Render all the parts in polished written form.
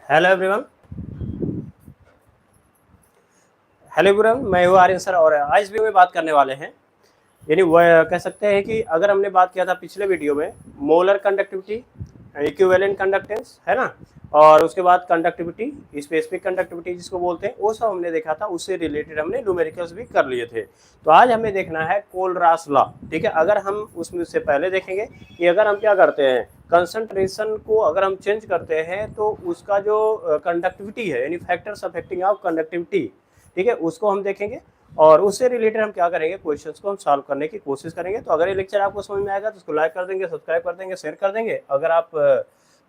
Hello everyone. मैं हूँ Aryan sir और आज भी में बात करने वाले हैं। यानी वह कह सकते हैं कि अगर हमने बात किया था पिछले वीडियो में मोलर कंडक्टिविटी, इक्विवेलेंट कंडक्टेंस है ना, और उसके बाद कंडक्टिविटी, स्पेसिफिक कंडक्टिविटी जिसको बोलते हैं, वो सब हमने देखा था। उससे रिलेटेड हमने न्यूमेरिकल्स भी कर लिए थे। तो आज हमें देखना है कोलरास लॉ। ठीक है, अगर हम उसमें से पहले देखेंगे कि अगर हम क्या करते हैं, कंसंट्रेशन को अगर हम चेंज करते हैं तो उसका जो कंडक्टिविटी है, यानी फैक्टर्स अफेक्टिंग ऑफ कंडक्टिविटी, ठीक है, उसको हम देखेंगे और उससे रिलेटेड हम क्या करेंगे, क्वेश्चंस को हम सॉल्व करने की कोशिश करेंगे। तो अगर ये लेक्चर आपको समझ में आएगा तो उसको लाइक कर देंगे, सब्सक्राइब कर देंगे, शेयर कर देंगे। अगर आप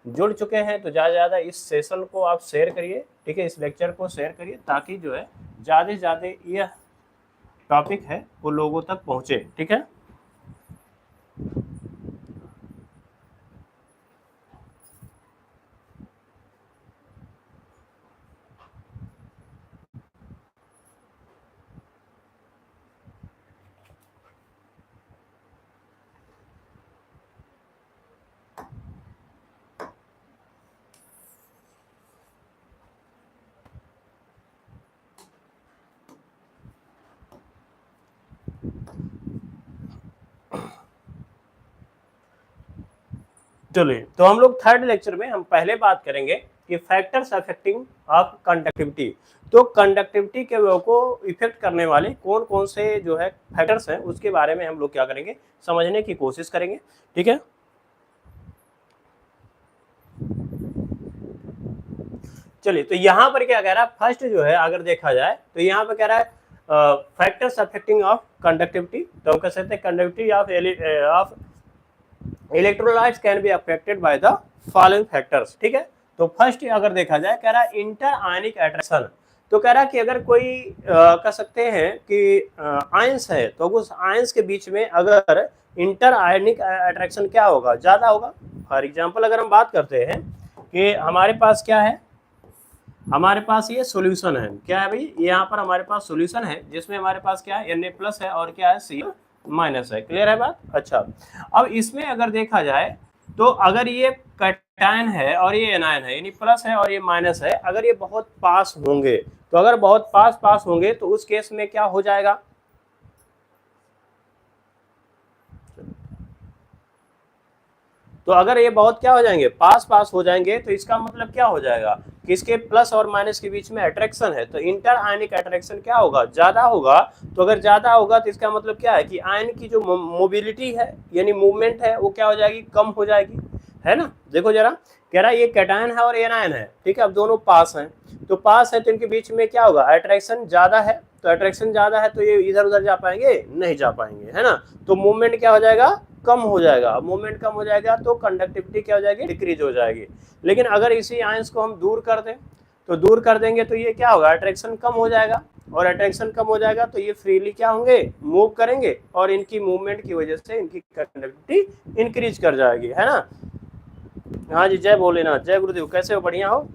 जुड़ चुके हैं तो ज़्यादा से ज़्यादा इस सेशन को आप शेयर करिए, ठीक है, इस लेक्चर को शेयर करिए ताकि जो है ज़्यादा से ज़्यादा यह टॉपिक है वो लोगों तक पहुँचे। ठीक है, चलिए तो हम लोग थर्ड लेक्चर में हम पहले बात करेंगे कि फैक्टर्स अफेक्टिंग ऑफ कंडक्टिविटी। तो कंडक्टिविटी के को इफेक्ट करने वाले कौन कौन से जो है फैक्टर्स हैं उसके बारे में हम लोग क्या करेंगे, समझने की कोशिश करेंगे। ठीक है, चलिए तो यहाँ पर क्या कह रहा है, फर्स्ट जो है अगर देखा जाए तो यहाँ पर कह रहा है फैक्टर्स अफेक्टिंग ऑफ कंडक्टिविटी। तो हम कह सकते हैं conductivity of electrolytes can be affected by the following factors. ठीक है, तो फर्स्ट अगर देखा जाए कह रहा है इंटर आयनिक अट्रैक्शन। तो कह रहा है कि अगर कोई कह सकते हैं कि आयंस है तो उस आयंस के बीच में अगर इंटर आयनिक अट्रैक्शन क्या होगा, ज्यादा होगा। फॉर एग्जांपल अगर हम बात करते हैं कि हमारे पास क्या है, हमारे पास ये सॉल्यूशन है, क्या है भाई, यहाँ पर हमारे पास सॉल्यूशन है जिसमें हमारे पास क्या है, Na+ है और क्या है, Cl- है। क्लियर है बात? अच्छा, अब इसमें अगर देखा जाए तो अगर ये कैटायन है और ये एनायन है, यानी प्लस है और ये माइनस है, अगर ये बहुत पास होंगे तो अगर बहुत पास होंगे तो उस केस में क्या हो जाएगा, तो अगर ये बहुत क्या हो जाएंगे, पास हो जाएंगे, तो इसका मतलब क्या हो जाएगा कि इसके प्लस और माइनस के बीच में अट्रैक्शन है, तो इंटर आयनिक अट्रैक्शन क्या होगा, ज्यादा होगा। तो अगर ज्यादा होगा तो इसका मतलब क्या है कि आयन की जो मोबिलिटी है, यानी मूवमेंट है, वो क्या हो जाएगी, कम हो जाएगी, है ना। देखो जरा, कह रहा है ये कैटायन है और एनायन है, ठीक है, अब दोनों पास हैं, तो पास है तो इनके बीच में क्या होगा, अट्रैक्शन ज्यादा है। तो अट्रैक्शन ज्यादा है तो ये इधर उधर जा पाएंगे, नहीं जा पाएंगे, है ना। तो मूवमेंट क्या हो जाएगा, कम हो जाएगा। मूवमेंट कम हो जाएगा तो कंडक्टिविटी क्या हो जाएगी, डिक्रीज हो जाएगी। लेकिन अगर इसी आयंस को हम दूर कर दें, तो दूर कर देंगे तो ये क्या होगा, अट्रैक्शन कम हो जाएगा, और अट्रैक्शन कम हो जाएगा तो ये फ्रीली क्या होंगे, मूव करेंगे, और इनकी मूवमेंट की वजह से इनकी कंडक्टिविटी इंक्रीज कर जाएगी, है ना। हाँ जी, जय भोलेनाथ, जय गुरुदेव, कैसे हो, बढ़िया हो?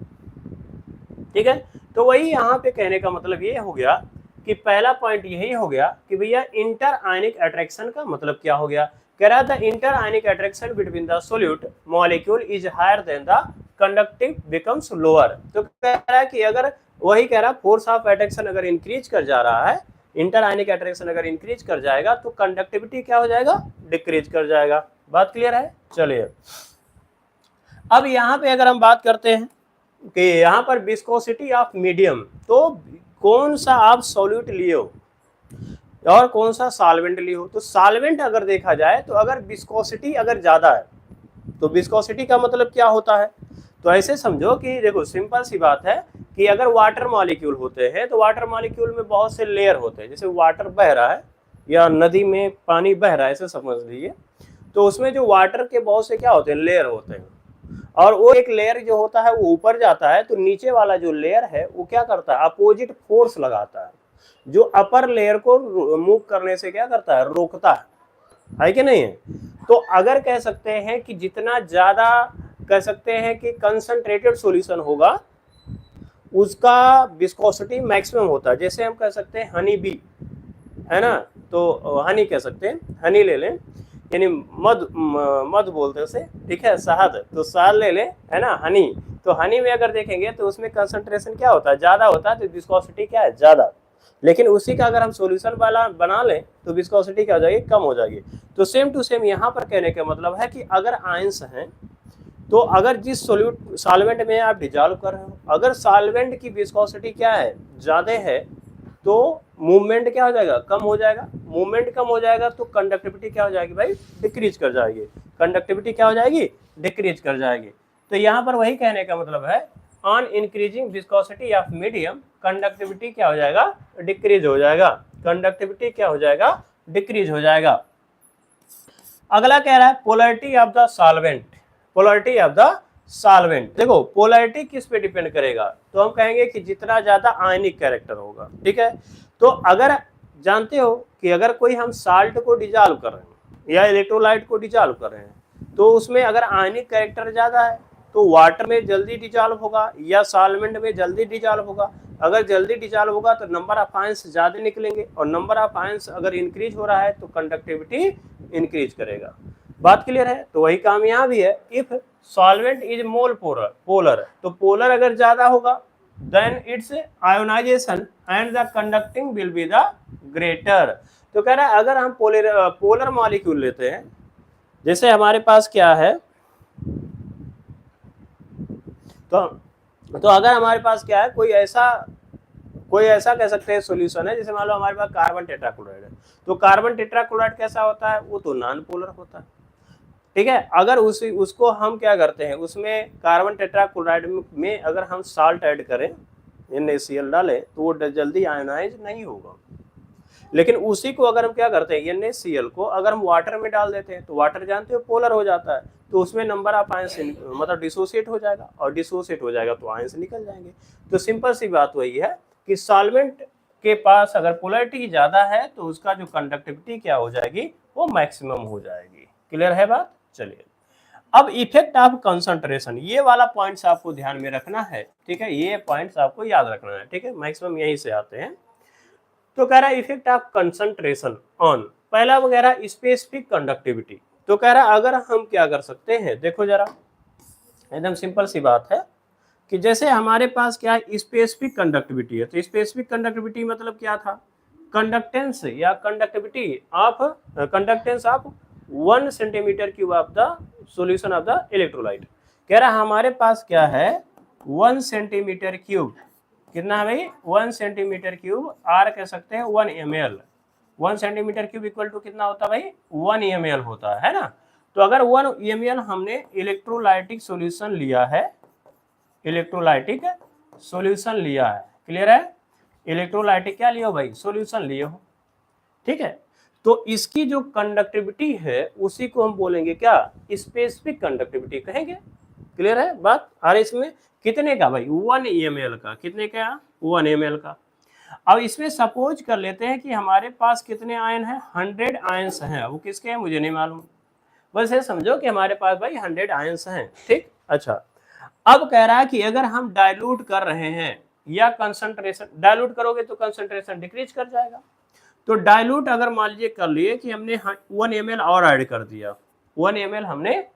ठीक है, तो वही यहाँ पे कहने का मतलब ये हो गया कि पहला पॉइंट यही हो गया कि भैया इंटर आयनिक अट्रैक्शन का मतलब क्या हो गया। कह रहा था inter ionic attraction between the solute molecule is higher than the conductive becomes lower. तो कह रहा है कि अगर वही कह रहा फोर्स ऑफ अट्रैक्शन अगर इंक्रीज कर जा रहा है, इंटर आयनिक अट्रैक्शन अगर इंक्रीज कर जाएगा तो कंडक्टिविटी क्या हो जाएगा, डिक्रीज कर जाएगा। बात क्लियर है? चलिए अब यहाँ पे अगर हम बात करते हैं कि यहाँ पर विस्कोसिटी ऑफ मीडियम, तो कौन सा आप सॉल्यूट लिए हो और कौन सा सॉल्वेंट लिए हो। तो सॉल्वेंट अगर देखा जाए तो अगर विस्कोसिटी अगर ज्यादा है, तो विस्कोसिटी का मतलब क्या होता है, तो ऐसे समझो कि देखो सिंपल सी बात है कि अगर वाटर मॉलिक्यूल होते हैं तो वाटर मॉलिक्यूल में बहुत से लेयर होते हैं। जैसे वाटर बह रहा है या नदी में पानी बह रहा है, ऐसे समझ लीजिए, तो उसमें जो वाटर के बहुत से क्या होते हैं, लेयर होते हैं, और वो एक लेयर जो होता है वो ऊपर जाता है तो नीचे वाला जो लेयर है वो क्या करता है, अपोजिट फोर्स लगाता है, जो अपर लेयर को मूव करने से क्या करता है, रोकता है कि नहीं है। तो अगर कह सकते हैं कि जितना ज्यादा कह सकते हैं कि कंसंट्रेटेड सॉल्यूशन होगा उसका विस्कोसिटी मैक्सिमम होता है। जैसे हम कह सकते हैं हनी बी, है ना, तो हनी कह सकते हैं, हनी ले लें, यानी मध बोलते हैं उसे, ठीक है, शहद, तो शहद ले लें, है ना, हनी, तो हनी में अगर देखेंगे तो उसमें कंसंट्रेशन क्या होता है, ज्यादा होता है, तो विस्कोसिटी क्या है, ज्यादा। लेकिन उसी का अगर हम सॉल्यूशन वाला बना लें तो विस्कोसिटी क्या हो जाएगी, कम हो जाएगी। तो सेम टू सेम यहाँ पर कहने का मतलब है कि अगर आयंस हैं तो अगर जिस सॉल्वेंट में आप डिजॉल्व कर रहे हो, अगर सॉल्वेंट की विस्कोसिटी क्या है, ज्यादा है, तो मूवमेंट क्या हो जाएगा, कम हो जाएगा। मूवमेंट कम हो जाएगा तो कंडक्टिविटी क्या हो जाएगी भाई, डिक्रीज कर जाएगी। कंडक्टिविटी क्या हो जाएगी, डिक्रीज कर जाएगी। तो यहाँ पर वही कहने का मतलब है, on increasing viscosity of medium conductivity क्या हो जाएगा, डिक्रीज हो जाएगा। कंडक्टिविटी क्या हो जाएगा, डिक्रीज हो जाएगा। अगला कह रहा है polarity of the solvent. Polarity of the solvent, देखो पोलैरिटी किस पे डिपेंड करेगा, तो हम कहेंगे कि जितना ज्यादा आयनिक कैरेक्टर होगा, ठीक है। तो अगर जानते हो कि अगर कोई हम साल्ट को डिजॉल्व कर रहे हैं या इलेक्ट्रोलाइट को डिजॉल्व कर रहे हैं, तो उसमें अगर आयनिक कैरेक्टर ज्यादा है तो वाटर में जल्दी डिजॉल्व होगा या सॉल्वेंट में जल्दी डिजॉल्व होगा। अगर जल्दी डिजॉल्व होगा तो नंबर ऑफ आयंस ज्यादा निकलेंगे, और नंबर ऑफ आयंस अगर इंक्रीज हो रहा है तो कंडक्टिविटी इंक्रीज करेगा। बात क्लियर है। तो वही काम यहाँ भी है, if solvent is mole polar, तो पोलर अगर ज्यादा होगा then its ionisation and the conducting will be the greater. तो कह रहा है अगर हम पोलर मॉलिक्यूल लेते हैं, जैसे हमारे पास क्या है, तो अगर हमारे पास क्या है, कोई ऐसा कह सकते हैं सॉल्यूशन है, जैसे मान लो हमारे पास कार्बन टेट्राक्लोराइड है, तो कार्बन टेट्राक्लोराइड कैसा होता है, वो तो नॉन पोलर होता है, ठीक है। अगर उसको हम क्या करते हैं, उसमें कार्बन टेट्राक्लोराइड में अगर हम साल्ट ऐड करें, NaCl डालें, तो वो जल्दी आयोनाइज नहीं होगा। लेकिन उसी को अगर हम क्या करते हैं, NaCl को अगर हम वाटर में डाल देते हैं, तो वाटर जानते हो पोलर हो जाता है, तो उसमें नंबर ऑफ आयंस मतलब डिसोसिएट हो जाएगा, और डिसोसिएट हो जाएगा तो आयंस निकल जाएंगे। तो सिंपल सी बात वही है कि सॉल्वेंट के पास अगर पोलैरिटी ज्यादा है तो उसका जो कंडक्टिविटी क्या हो जाएगी, वो मैक्सिमम हो जाएगी। क्लियर है बात। चलिए अब इफेक्ट ऑफ कंसंट्रेशन, ये वाला पॉइंट्स आपको ध्यान में रखना है, ठीक है, ये पॉइंट्स आपको याद रखना है, ठीक है, मैक्सिमम यहीं से आते हैं। तो कह रहा है इफेक्ट ऑफ कंसंट्रेशन ऑन, पहला वगैरह स्पेसिफिक कंडक्टिविटी। तो कह रहा है अगर हम क्या कर सकते हैं, देखो जरा एकदम सिंपल सी बात है कि जैसे हमारे पास क्या है, स्पेसिफिक कंडक्टिविटी है, तो स्पेसिफिक कंडक्टिविटी मतलब क्या था, कंडक्टेंस या conductance of 1 centimetre cube of the solution of the electrolyte. कह रहा है हमारे पास क्या है, 1 सेंटीमीटर क्यूब, कितना है भाई, 1 सेंटीमीटर क्यूब, आर कह सकते हैं 1 ml। 1 centimetre cube equal to कितना होता है भाई, 1 ml होता है ना। तो अगर 1 ml हमने इलेक्ट्रोलाइटिक सॉल्यूशन लिया है, इलेक्ट्रोलाइटिक सॉल्यूशन लिया है, क्लियर है, इलेक्ट्रोलाइटिक क्या लियो भाई, सॉल्यूशन लिए हो, ठीक है। तो इसकी जो कंडक्टिविटी है उसी को हम बोलेंगे क्या, स्पेसिफिक कंडक्टिविटी कहेंगे। क्लियर है बात। और इसमें कितने का भाई, 1 ml का, कितने का, 1 ml का। अब इसमें सपोज कर लेते हैं कि हमारे पास कितने आयन हैं, 100 आयंस हैं। वो किसके हैं मुझे नहीं मालूम, बस ये समझो कि हमारे पास भाई 100 आयंस हैं, ठीक। अच्छा अब कह रहा है कि अगर हम डाइल्यूट कर रहे हैं या कंसंट्रेशन, डाइल्यूट करोगे तो कंसंट्रेशन डिक्रीज कर जाएगा। तो डाइल्यूट अगर मान लीजिए कर लिए कि हमने 1 ml और ऐड कर दिया, 1 ml हमने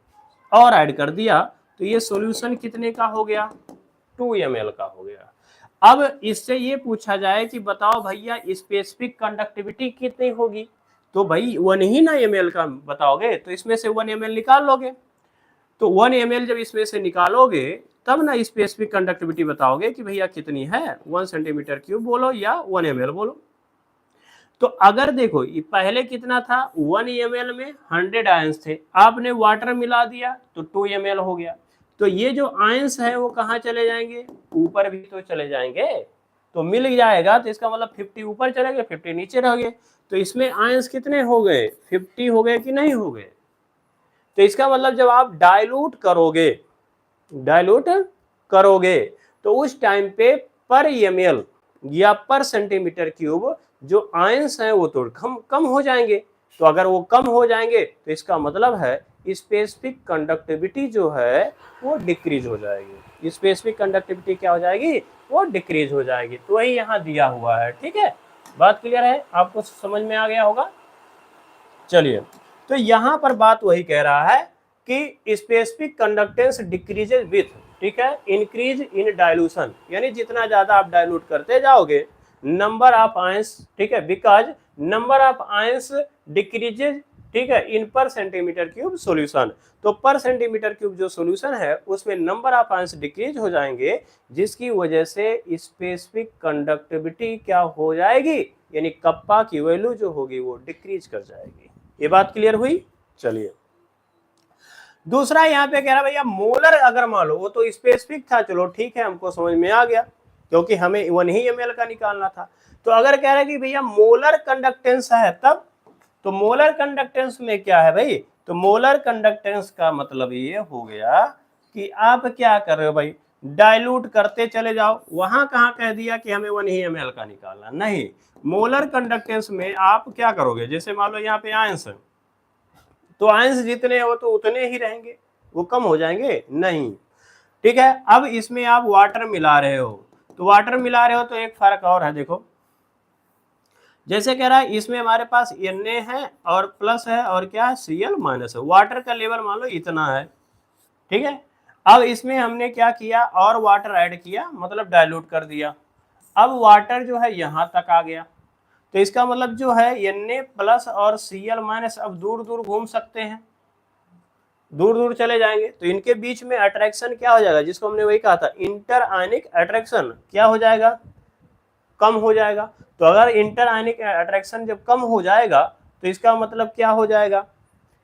और ऐड कर दिया, तो ये सॉल्यूशन कितने का हो गया, 2 ml का हो गया। अब इससे ये पूछा जाए कि बताओ भैया स्पेसिफिक कंडक्टिविटी कितनी होगी, तो भाई 1 ही ना ml का बताओगे, तो इसमें से 1 ml निकाल लोगे। तो 1 ml जब इसमें से निकालोगे तब ना स्पेसिफिक कंडक्टिविटी बताओगे कि भैया कितनी है, 1 सेंटीमीटर क्यूब बोलो या 1 ml बोलो। तो अगर देखो ये पहले कितना था, 1 ml में 100 आयंस थे, आपने वाटर मिला दिया तो 2 ml हो गया। तो ये जो आयंस है वो कहाँ चले जाएंगे, ऊपर भी तो चले जाएंगे, तो मिल जाएगा। तो इसका मतलब 50 ऊपर चले गए, 50 नीचे रह गए। तो इसमें आयंस कितने हो गए, 50 हो गए कि नहीं हो गए। तो इसका मतलब जब आप डाइल्यूट करोगे तो उस टाइम पे पर ml या पर सेंटीमीटर क्यूब जो आयंस हैं वो तो कम हो जाएंगे। तो अगर वो कम हो जाएंगे तो इसका मतलब है स्पेसिफिक कंडक्टिविटी जो है वो डिक्रीज हो जाएगी। स्पेसिफिक कंडक्टिविटी क्या हो जाएगी, वो डिक्रीज हो जाएगी। तो वही यहाँ दिया हुआ है, ठीक है, बात क्लियर है, आपको समझ में आ गया होगा। चलिए तो यहाँ पर बात वही कह रहा है कि स्पेसिफिक कंडक्टेंस डिक्रीजेज विथ ठीक है, इंक्रीज इन डाइल्यूशन, यानी जितना ज्यादा आप डाइल्यूट करते जाओगे नंबर ऑफ आयंस, ठीक है, because number of ions decreases, ठीक है, इन पर सेंटीमीटर क्यूब सॉल्यूशन। तो पर सेंटीमीटर क्यूब जो सॉल्यूशन है उसमें नंबर ऑफ आयंस डिक्रीज हो जाएंगे, जिसकी वजह से स्पेसिफिक कंडक्टिविटी क्या हो जाएगी, यानी कप्पा की वैल्यू जो होगी वो डिक्रीज कर जाएगी। ये बात क्लियर हुई। चलिए दूसरा यहाँ पे कह रहा भैया मोलर, अगर मान लो वो तो स्पेसिफिक था, चलो ठीक है हमको समझ में आ गया क्योंकि हमें 1 ही ml का निकालना था। तो अगर कह रहा है कि भैया मोलर कंडक्टेंस है तब, तो मोलर कंडक्टेंस में क्या है भाई, तो मोलर कंडक्टेंस का मतलब ये हो गया कि आप क्या कर रहे हो भाई, डाइल्यूट करते चले जाओ। वहां कहाँ कह दिया कि हमें 1 ही ml का निकालना, नहीं, मोलर कंडक्टेंस में आप क्या करोगे, जैसे मान लो यहाँ पे आयंस है, तो आयंस जितने हो तो उतने ही रहेंगे, वो कम हो जाएंगे नहीं, ठीक है। अब इसमें आप वाटर मिला रहे हो, तो वाटर मिला रहे हो तो एक फर्क और है, देखो जैसे कह रहा है इसमें हमारे पास Na है और प्लस है और क्या है Cl माइनस है, वाटर का लेवल मान लो इतना है, ठीक है। अब इसमें हमने क्या किया और वाटर ऐड किया, मतलब डाइल्यूट कर दिया। अब वाटर जो है यहां तक आ गया, तो इसका मतलब जो है Na प्लस और Cl माइनस अब दूर दूर घूम सकते हैं, दूर दूर चले जाएंगे, तो इनके बीच में अट्रैक्शन क्या हो जाएगा, जिसको हमने वही कहा था इंटर आयनिक अट्रैक्शन, क्या हो जाएगा, कम हो जाएगा। तो अगर इंटर आयनिक अट्रैक्शन जब कम हो जाएगा तो इसका मतलब क्या हो जाएगा,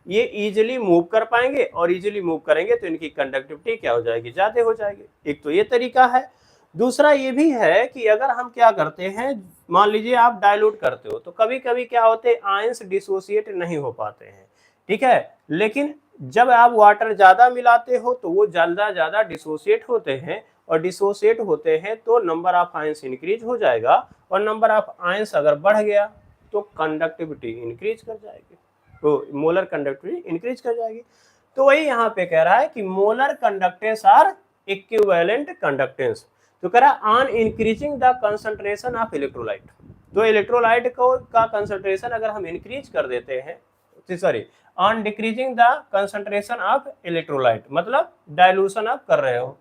ये इजीली मूव कर पाएंगे, और इजीली मूव करेंगे तो इनकी कंडक्टिविटी क्या हो जाएगी, ज्यादा हो जाएगी। एक तो ये तरीका है। दूसरा ये भी है कि अगर हम क्या करते हैं, मान लीजिए आप डाइल्यूट करते हो तो कभी कभी क्या होते हैं आयंस डिसोसिएट नहीं हो पाते हैं, ठीक है, लेकिन जब आप वाटर ज्यादा मिलाते हो तो वो ज्यादा डिसोसिएट होते हैं, और डिसोसिएट होते हैं तो नंबर ऑफ आयंस इंक्रीज हो जाएगा, और नंबर ऑफ आयंस अगर बढ़ गया तो कंडक्टिविटी इंक्रीज कर जाएगी, तो मोलर कंडक्टिविटी इंक्रीज कर जाएगी। तो वही यहाँ पे कह रहा है कि molar conductance or equivalent conductance. तो कह रहा है on increasing the concentration of electrolyte, तो इलेक्ट्रोलाइट को का कंसंट्रेशन अगर हम इंक्रीज कर देते हैं, sorry on decreasing the concentration of electrolyte, मतलब डाइल्यूशन आप कर रहे हो,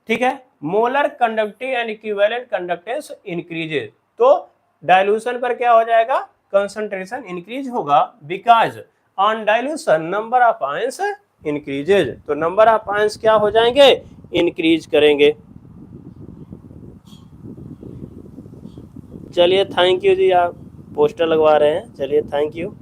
ठीक है, molar conductive and equivalent conductance increases, तो डाइल्यूशन पर क्या हो जाएगा, कंसंट्रेशन इंक्रीज होगा, because on dilution number of ions increases, तो नंबर ऑफ आयंस क्या हो जाएंगे, इंक्रीज करेंगे। चलिए थैंक यू जी, आप पोस्टर लगवा रहे हैं, चलिए थैंक यू।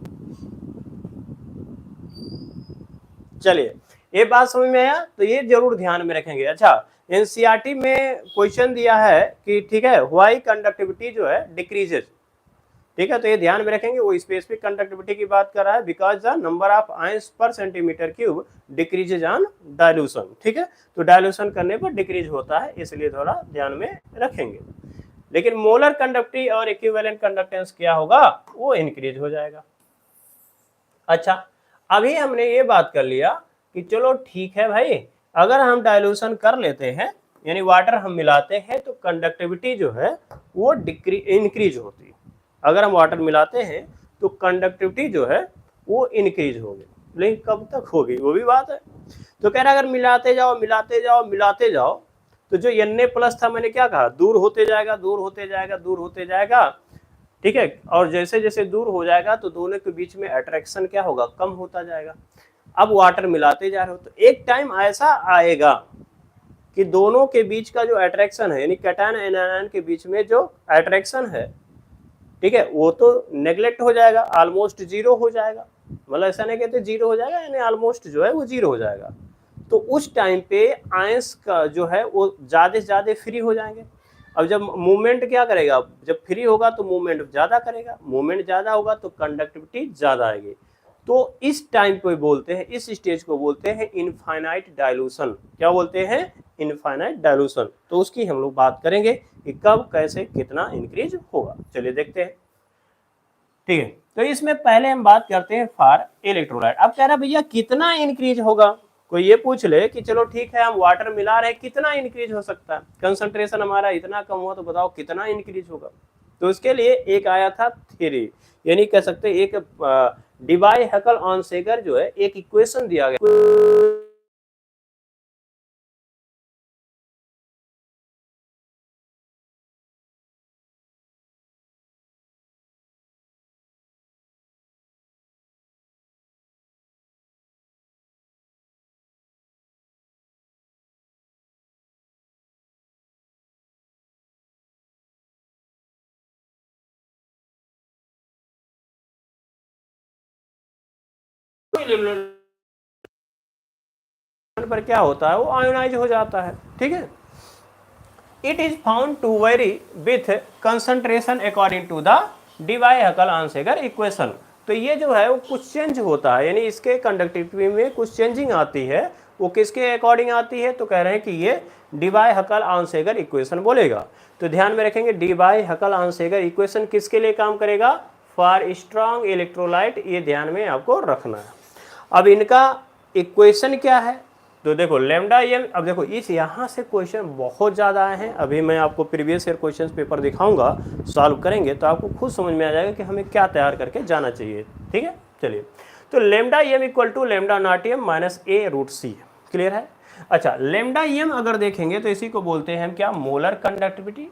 चलिए ये बात समझ में आया, तो ये जरूर ध्यान में रखेंगे। अच्छा एनसीईआरटी में क्वेश्चन दिया है कि ठीक है व्हाई कंडक्टिविटी जो है डिक्रीजेस, ठीक है, तो ये ध्यान में रखेंगे, वो स्पेसिफिक कंडक्टिविटी की बात कर रहा है, because the number of ions per centimetre cube decreases on dilution, ठीक है, तो डाइल्यूशन करने पर डिक्रीज होता है, इसलिए थोड़ा ध्यान में रखेंगे। लेकिन मोलर कंडक्टिविटी और इक्विवेलेंट कंडक्टेंस क्या होगा, वो इंक्रीज हो जाएगा। अच्छा अभी हमने ये बात कर लिया कि चलो ठीक है भाई, अगर हम डाइल्यूशन कर लेते हैं यानी वाटर हम मिलाते हैं तो कंडक्टिविटी जो है वो इंक्रीज होती है, अगर हम वाटर मिलाते हैं तो कंडक्टिविटी जो है वो इंक्रीज होगी, लेकिन कब तक होगी वो भी बात है। तो कह रहा अगर मिलाते जाओ मिलाते जाओ मिलाते जाओ, तो जो Na प्लस था मैंने क्या कहा, दूर होते जाएगा दूर होते जाएगा दूर होते जाएगा, ठीक है, और जैसे जैसे दूर हो जाएगा तो दोनों के बीच में अट्रैक्शन क्या होगा, कम होता जाएगा। अब वाटर मिलाते जा रहे हो तो एक टाइम ऐसा आएगा कि दोनों के बीच का जो अट्रैक्शन है, यानी कैटायन एंड एनायन के बीच में जो अट्रैक्शन है, ठीक है, वो तो नेग्लेक्ट हो जाएगा, ऑलमोस्ट जीरो हो जाएगा, मतलब ऐसा नहीं कहते जीरो हो जाएगा, यानी ऑलमोस्ट जो है वो जीरो हो जाएगा। तो उस टाइम पे आयंस का जो है वो ज्यादा से ज्यादा फ्री हो जाएंगे। अब जब मूवमेंट क्या करेगा, जब फ्री होगा तो मूवमेंट ज्यादा करेगा, मूवमेंट ज्यादा होगा तो कंडक्टिविटी ज्यादा आएगी। तो इस टाइम को बोलते हैं, इस स्टेज को बोलते हैं इनफाइनाइट डाइल्यूशन। क्या बोलते हैं, इनफाइनाइट डाइल्यूशन। तो उसकी हम लोग बात करेंगे कि कब कैसे कितना इंक्रीज होगा। चलिए देखते हैं, ठीक है। तो इसमें पहले हम बात करते हैं फॉर इलेक्ट्रोलाइट। अब कह रहा भैया कितना इंक्रीज होगा, कोई ये पूछ ले कि चलो ठीक है हम वाटर मिला रहे हैं, कितना इंक्रीज हो सकता है, कंसंट्रेशन हमारा इतना कम हुआ तो बताओ कितना इंक्रीज होगा। तो उसके लिए एक आया था थ्योरी, यानी कह सकते एक डिवाई हैकल ऑन सेगर जो है एक इक्वेशन दिया गया। पर क्या होता है, वो आयोनाइज हो जाता है। ठीक है, it is found to vary with concentration according to the Debye Hückel Onsager equation. तो ये जो है वो कुछ चेंज होता है, यानी इसके कंडक्टिविटी में कुछ चेंजिंग आती है। वो किसके अकॉर्डिंग आती है, तो कह रहे हैं कि ये डिवाई-हकल-आंसेगर इक्वेशन बोलेगा। तो ध्यान में रखेंगे, डिवाई-हकल-आंसेगर इक्वेशन किसके लिए काम करेगा, फॉर स्ट्रॉन्ग इलेक्ट्रोलाइट, ये ध्यान में आपको रखना है। अब इनका इक्वेशन क्या है, तो देखो लैम्डा एम। अब देखो इस यहाँ से क्वेश्चन बहुत ज़्यादा आए हैं। अभी मैं आपको प्रीवियस ईयर क्वेश्चन पेपर दिखाऊंगा, सॉल्व करेंगे तो आपको खुद समझ में आ जाएगा कि हमें क्या तैयार करके जाना चाहिए। ठीक है, चलिए, तो lambda M equal to lambda naught M minus A root C, clear है। अच्छा, लैम्डा एम अगर देखेंगे तो इसी को बोलते हैं हम क्या, मोलर कंडक्टिविटी।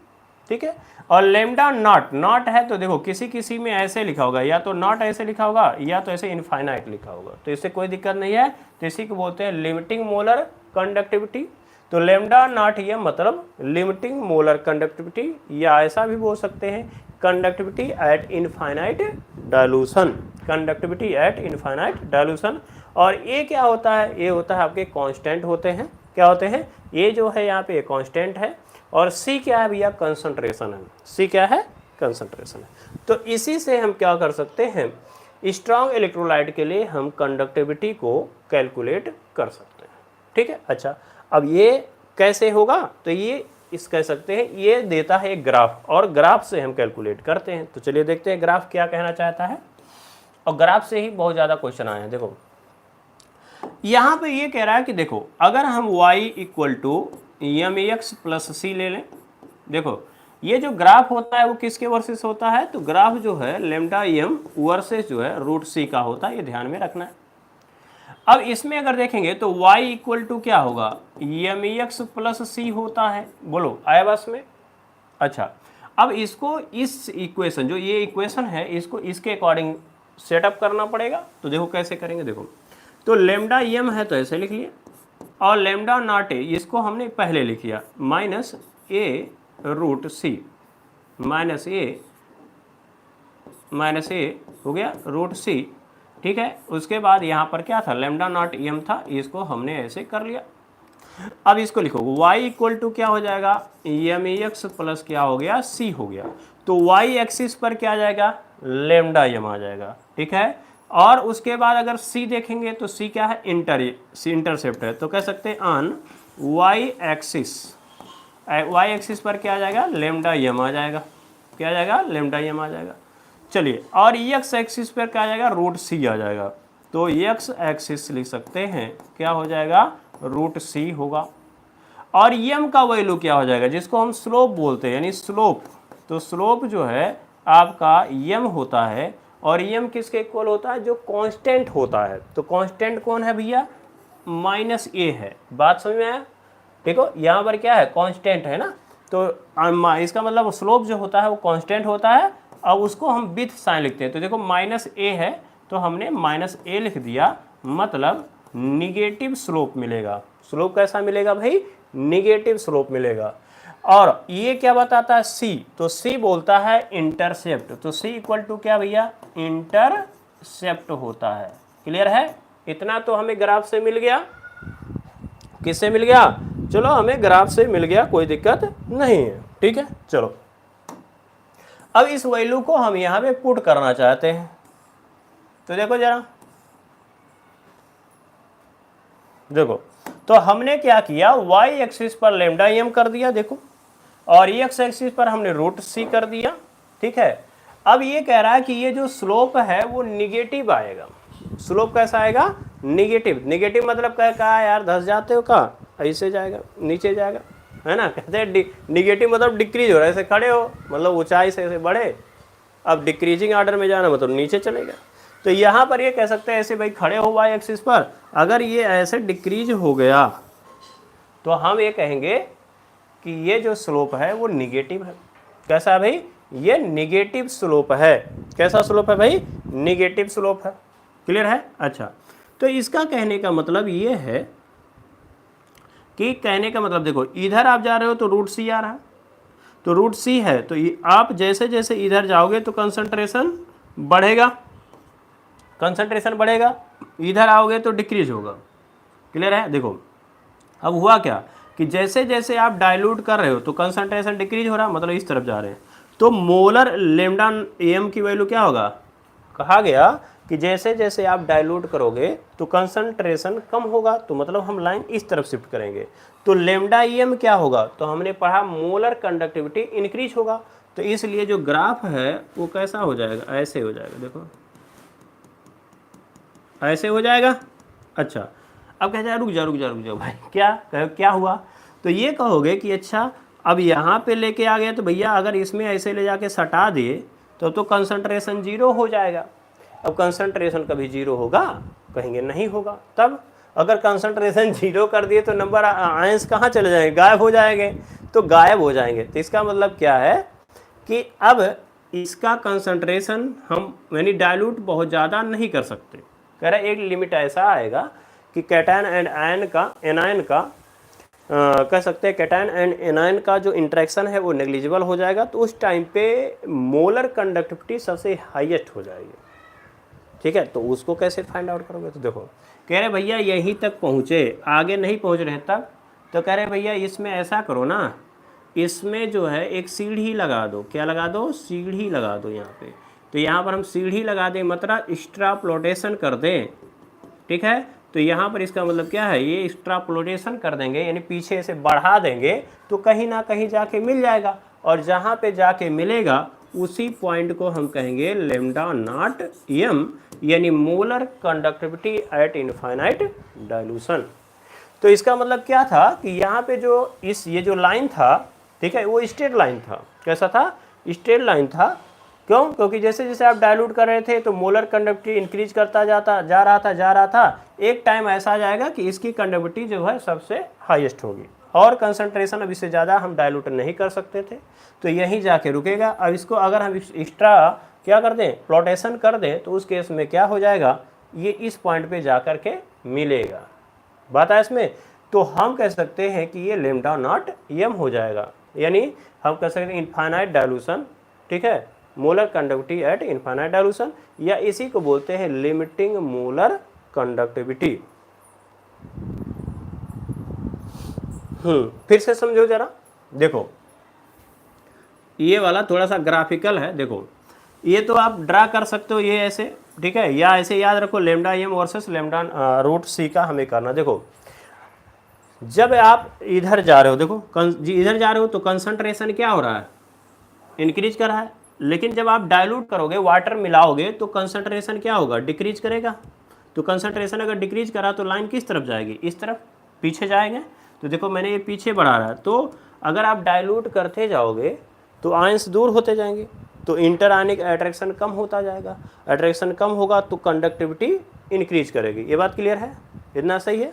ठीक है, और लैम्डा नॉट है तो देखो किसी किसी में ऐसे लिखा होगा, या तो नॉट ऐसे लिखा होगा या तो ऐसे इनफाइनाइट लिखा होगा, तो इससे कोई दिक्कत नहीं है। तो इसी को बोलते हैं लिमिटिंग मोलर कंडक्टिविटी। तो लैम्डा नॉट ये मतलब लिमिटिंग मोलर कंडक्टिविटी, या ऐसा भी बोल सकते हैं conductivity eight infinite dilution, conductivity eight infinite dilution. और ये क्या होता है, ये होता है आपके कांस्टेंट होते हैं। क्या होते हैं, ये जो है यहाँ पे कांस्टेंट है, और सी क्या है भैया, कंसंट्रेशन है। सी क्या है, कंसंट्रेशन है। तो इसी से हम क्या कर सकते हैं, स्ट्रॉन्ग इलेक्ट्रोलाइट के लिए हम कंडक्टिविटी को कैलकुलेट कर सकते हैं। ठीक है, अच्छा अब ये कैसे होगा, तो ये इस कह सकते हैं, ये देता है एक ग्राफ, और ग्राफ से हम कैलकुलेट करते हैं। तो चलिए देखते हैं ग्राफ क्या कहना चाहता है, और ग्राफ से ही बहुत ज़्यादा क्वेश्चन आए हैं। देखो यहाँ पे ये कह रहा है कि देखो अगर हम y equal to m x plus c ले लें, देखो ये जो ग्राफ होता है वो किसके वर्सेस होता है, तो ग्राफ जो है लैम्डा एम वर्सेस जो है रूट सी का होता है, ये ध्यान में रखना है। अब इसमें अगर देखेंगे तो y इक्वल टू क्या होगा, एम एक्स प्लस सी होता है, बोलो आया बस में। अच्छा, अब इसको इस इक्वेशन, जो ये इक्वेशन है, इसको इसके अकॉर्डिंग सेटअप करना पड़ेगा। तो देखो कैसे करेंगे, देखो तो लैम्डा एम है तो ऐसे लिख लिए, और लैम्डा नॉट ए इसको हमने पहले लिख लिया minus A root C, minus ए हो गया रूट सी। ठीक है, उसके बाद यहाँ पर क्या था, लैम्डा नॉट एम था, इसको हमने ऐसे कर लिया। अब इसको लिखो y इक्वल टू क्या हो जाएगा, एम एक्स प्लस क्या हो गया, सी हो गया। तो y एक्सिस पर क्या आ जाएगा, लैम्डा एम आ जाएगा। ठीक है, और उसके बाद अगर c देखेंगे तो c क्या है, इंटरसेप्ट है, तो कह सकते हैं ऑन y एक्सिस पर क्या आ जाएगा, लैम्डा एम आ जाएगा। क्या आ जाएगा, लैम्डा एम आ जाएगा। चलिए, और x एक्सिस पर क्या आ जाएगा, रूट सी आ जाएगा। तो x एक्सिस लिख सकते हैं क्या हो जाएगा, रूट सी होगा। और एम का वैल्यू क्या हो जाएगा, जिसको हम स्लोप बोलते हैं, यानी स्लोप। तो स्लोप जो है आपका एम होता है, और एम किसके इक्वल होता है, जो कांस्टेंट होता है। तो कांस्टेंट कौन है भैया, माइनस ए है। बात समझ में आया, देखो यहाँ पर क्या है, कांस्टेंट है ना, तो इसका मतलब स्लोप जो होता है वो कांस्टेंट होता है। अब उसको हम विथ साइन लिखते हैं, तो देखो माइनस ए है तो हमने माइनस ए लिख दिया, मतलब निगेटिव स्लोप मिलेगा। स्लोप कैसा मिलेगा भाई, निगेटिव स्लोप मिलेगा। और ये क्या बताता है, सी, तो सी बोलता है इंटरसेप्ट। तो सी इक्वल टू क्या भैया, इंटरसेप्ट होता है। क्लियर है, इतना तो हमें ग्राफ से मिल गया। किससे मिल गया, चलो हमें ग्राफ से मिल गया, कोई दिक्कत नहीं है। ठीक है, चलो अब इस वैल्यू को हम यहाँ पे पुट करना चाहते हैं। तो देखो जरा, देखो तो हमने क्या किया, y एक्सिस पर लैम्डा एम कर दिया, देखो, और x एक्सिस पर हमने रूट सी कर दिया। ठीक है, अब ये कह रहा है कि ये जो स्लोप है वो निगेटिव आएगा। स्लोप कैसा आएगा, निगेटिव। निगेटिव मतलब क्या यार, धस जाते हो का, ऐसे जाएगा, नीचे जाएगा, है ना। कहते हैं निगेटिव मतलब डिक्रीज हो रहा है, ऐसे खड़े हो मतलब ऊंचाई से ऐसे बढ़े, अब डिक्रीजिंग आर्डर में जाना मतलब नीचे चलेगा। तो यहाँ पर ये कह सकते हैं ऐसे भाई खड़े हो y एक्सिस पर, अगर ये ऐसे डिक्रीज हो गया तो हम ये कहेंगे कि ये जो स्लोप है वो निगेटिव है। कैसा है भाई, ये निगेटिव स्लोप है। कैसा स्लोप है भाई, निगेटिव स्लोप है। क्लियर है, अच्छा तो इसका कहने का मतलब ये है कि कहने का मतलब देखो, इधर आप जा रहे हो तो रूट सी आ रहा है, तो रूट सी है, तो आप जैसे जैसे इधर जाओगे तो कंसंट्रेशन बढ़ेगा, कंसंट्रेशन बढ़ेगा। इधर आओगे तो डिक्रीज होगा। क्लियर है? देखो अब हुआ क्या कि जैसे जैसे आप डाइल्यूट कर रहे हो तो कंसंट्रेशन डिक्रीज हो रहा, मतलब इस तरफ जा रहे हैं, तो मोलर लेमडा एम की वैल्यू क्या होगा, कहा गया कि जैसे जैसे आप डाइल्यूट करोगे तो कंसंट्रेशन कम होगा, तो मतलब हम लाइन इस तरफ शिफ्ट करेंगे, तो लेमडा एम क्या होगा, तो हमने पढ़ा मोलर कंडक्टिविटी इंक्रीज होगा, तो इसलिए जो ग्राफ है वो कैसा हो जाएगा, ऐसे हो जाएगा, देखो ऐसे हो जाएगा। अच्छा अब कह जाए रुक जाओ भाई, क्या हुआ, तो ये कहोगे कि अच्छा अब यहाँ पे लेके आ गया तो भैया अगर इसमें ऐसे ले जाके सटा दिए तो कंसंट्रेशन जीरो हो जाएगा। अब कंसंट्रेशन कभी जीरो होगा, कहेंगे नहीं होगा। तब अगर कंसंट्रेशन जीरो कर दिए तो नंबर आयंस कहाँ चले जाएंगे, गायब हो जाएंगे, तो गायब हो जाएंगे। तो इसका मतलब क्या है कि अब इसका कंसंट्रेशन हम यानी डाइल्यूट बहुत ज़्यादा नहीं कर सकते। कह रहा एक लिमिट ऐसा आएगा कि कैटायन एंड आयन का एनायन का कह सकते हैं कैटायन एंड एनायन का जो इंटरेक्शन है वो नेग्लिजिबल हो जाएगा, तो उस टाइम पे मोलर कंडक्टिविटी सबसे हाईएस्ट हो जाएगी। ठीक है, तो उसको कैसे फाइंड आउट करोगे, तो देखो कह रहे भैया यहीं तक पहुँचे, आगे नहीं पहुँच रहे तब, तो कह रहे भैया इसमें ऐसा करो ना, इसमें जो है एक सीढ़ी लगा दो। क्या लगा दो, सीढ़ी लगा दो यहाँ पे। तो यहाँ पर हम सीढ़ी लगा दें मतलब एक्स्ट्राप्लोटेशन कर दें। ठीक है, तो यहाँ पर इसका मतलब क्या है, ये एक्स्ट्राप्लोटेशन कर देंगे यानी पीछे से बढ़ा देंगे तो कहीं ना कहीं जाके मिल जाएगा, और जहाँ पे जाके मिलेगा उसी पॉइंट को हम कहेंगे लेमडा नॉट एम, यानी molar conductivity eight infinite dilution. तो इसका मतलब क्या था कि यहाँ पे जो ये जो लाइन था, ठीक है, वो स्ट्रेट लाइन था। कैसा था, स्ट्रेट लाइन था। क्यों, क्योंकि जैसे जैसे आप डाइल्यूट कर रहे थे तो मोलर कंडक्टिविटी इंक्रीज करता जा रहा था। एक टाइम ऐसा आ जाएगा कि इसकी कंडक्टिविटी जो है सबसे हाईएस्ट होगी, और कंसंट्रेशन अब इससे ज़्यादा हम डाइल्यूट नहीं कर सकते थे, तो यहीं जाके रुकेगा। अब इसको अगर हम एक्स्ट्रा क्या कर दें, प्लॉटेशन कर दें, तो उस केस में क्या हो जाएगा, ये इस पॉइंट पे जा कर के मिलेगा। बात है इसमें, तो हम कह सकते हैं कि ये लेमडा नॉट एम हो जाएगा, यानी हम कह सकते हैं इनफाइनाइट डाइल्यूशन। ठीक है, molar conductivity eight infinite dilution, या इसी को बोलते हैं लिमिटिंग मोलर कंडक्टिविटी। फिर से समझो जरा, देखो ये वाला थोड़ा सा ग्राफिकल है। देखो ये तो आप ड्रा कर सकते हो ये ऐसे, ठीक है, या ऐसे याद रखो lambda M versus lambda root c का हमें करना। देखो जब आप इधर जा रहे हो, देखो इधर जा रहे हो तो कंसंट्रेशन क्या हो रहा है, इंक्रीज कर रहा है, लेकिन जब आप डाइल्यूट करोगे, वाटर मिलाओगे, तो कंसंट्रेशन क्या होगा, डिक्रीज करेगा। तो कंसंट्रेशन अगर डिक्रीज करा तो लाइन किस तरफ जाएगी, इस तरफ पीछे जाएंगे। तो देखो मैंने ये पीछे बढ़ा रहा है, तो अगर आप डाइल्यूट करते जाओगे तो आयंस दूर होते जाएंगे, तो इंटर आयनिक अट्रैक्शन कम होता जाएगा। अट्रैक्शन कम होगा तो कंडक्टिविटी इंक्रीज करेगी। ये बात क्लियर है, इतना सही है।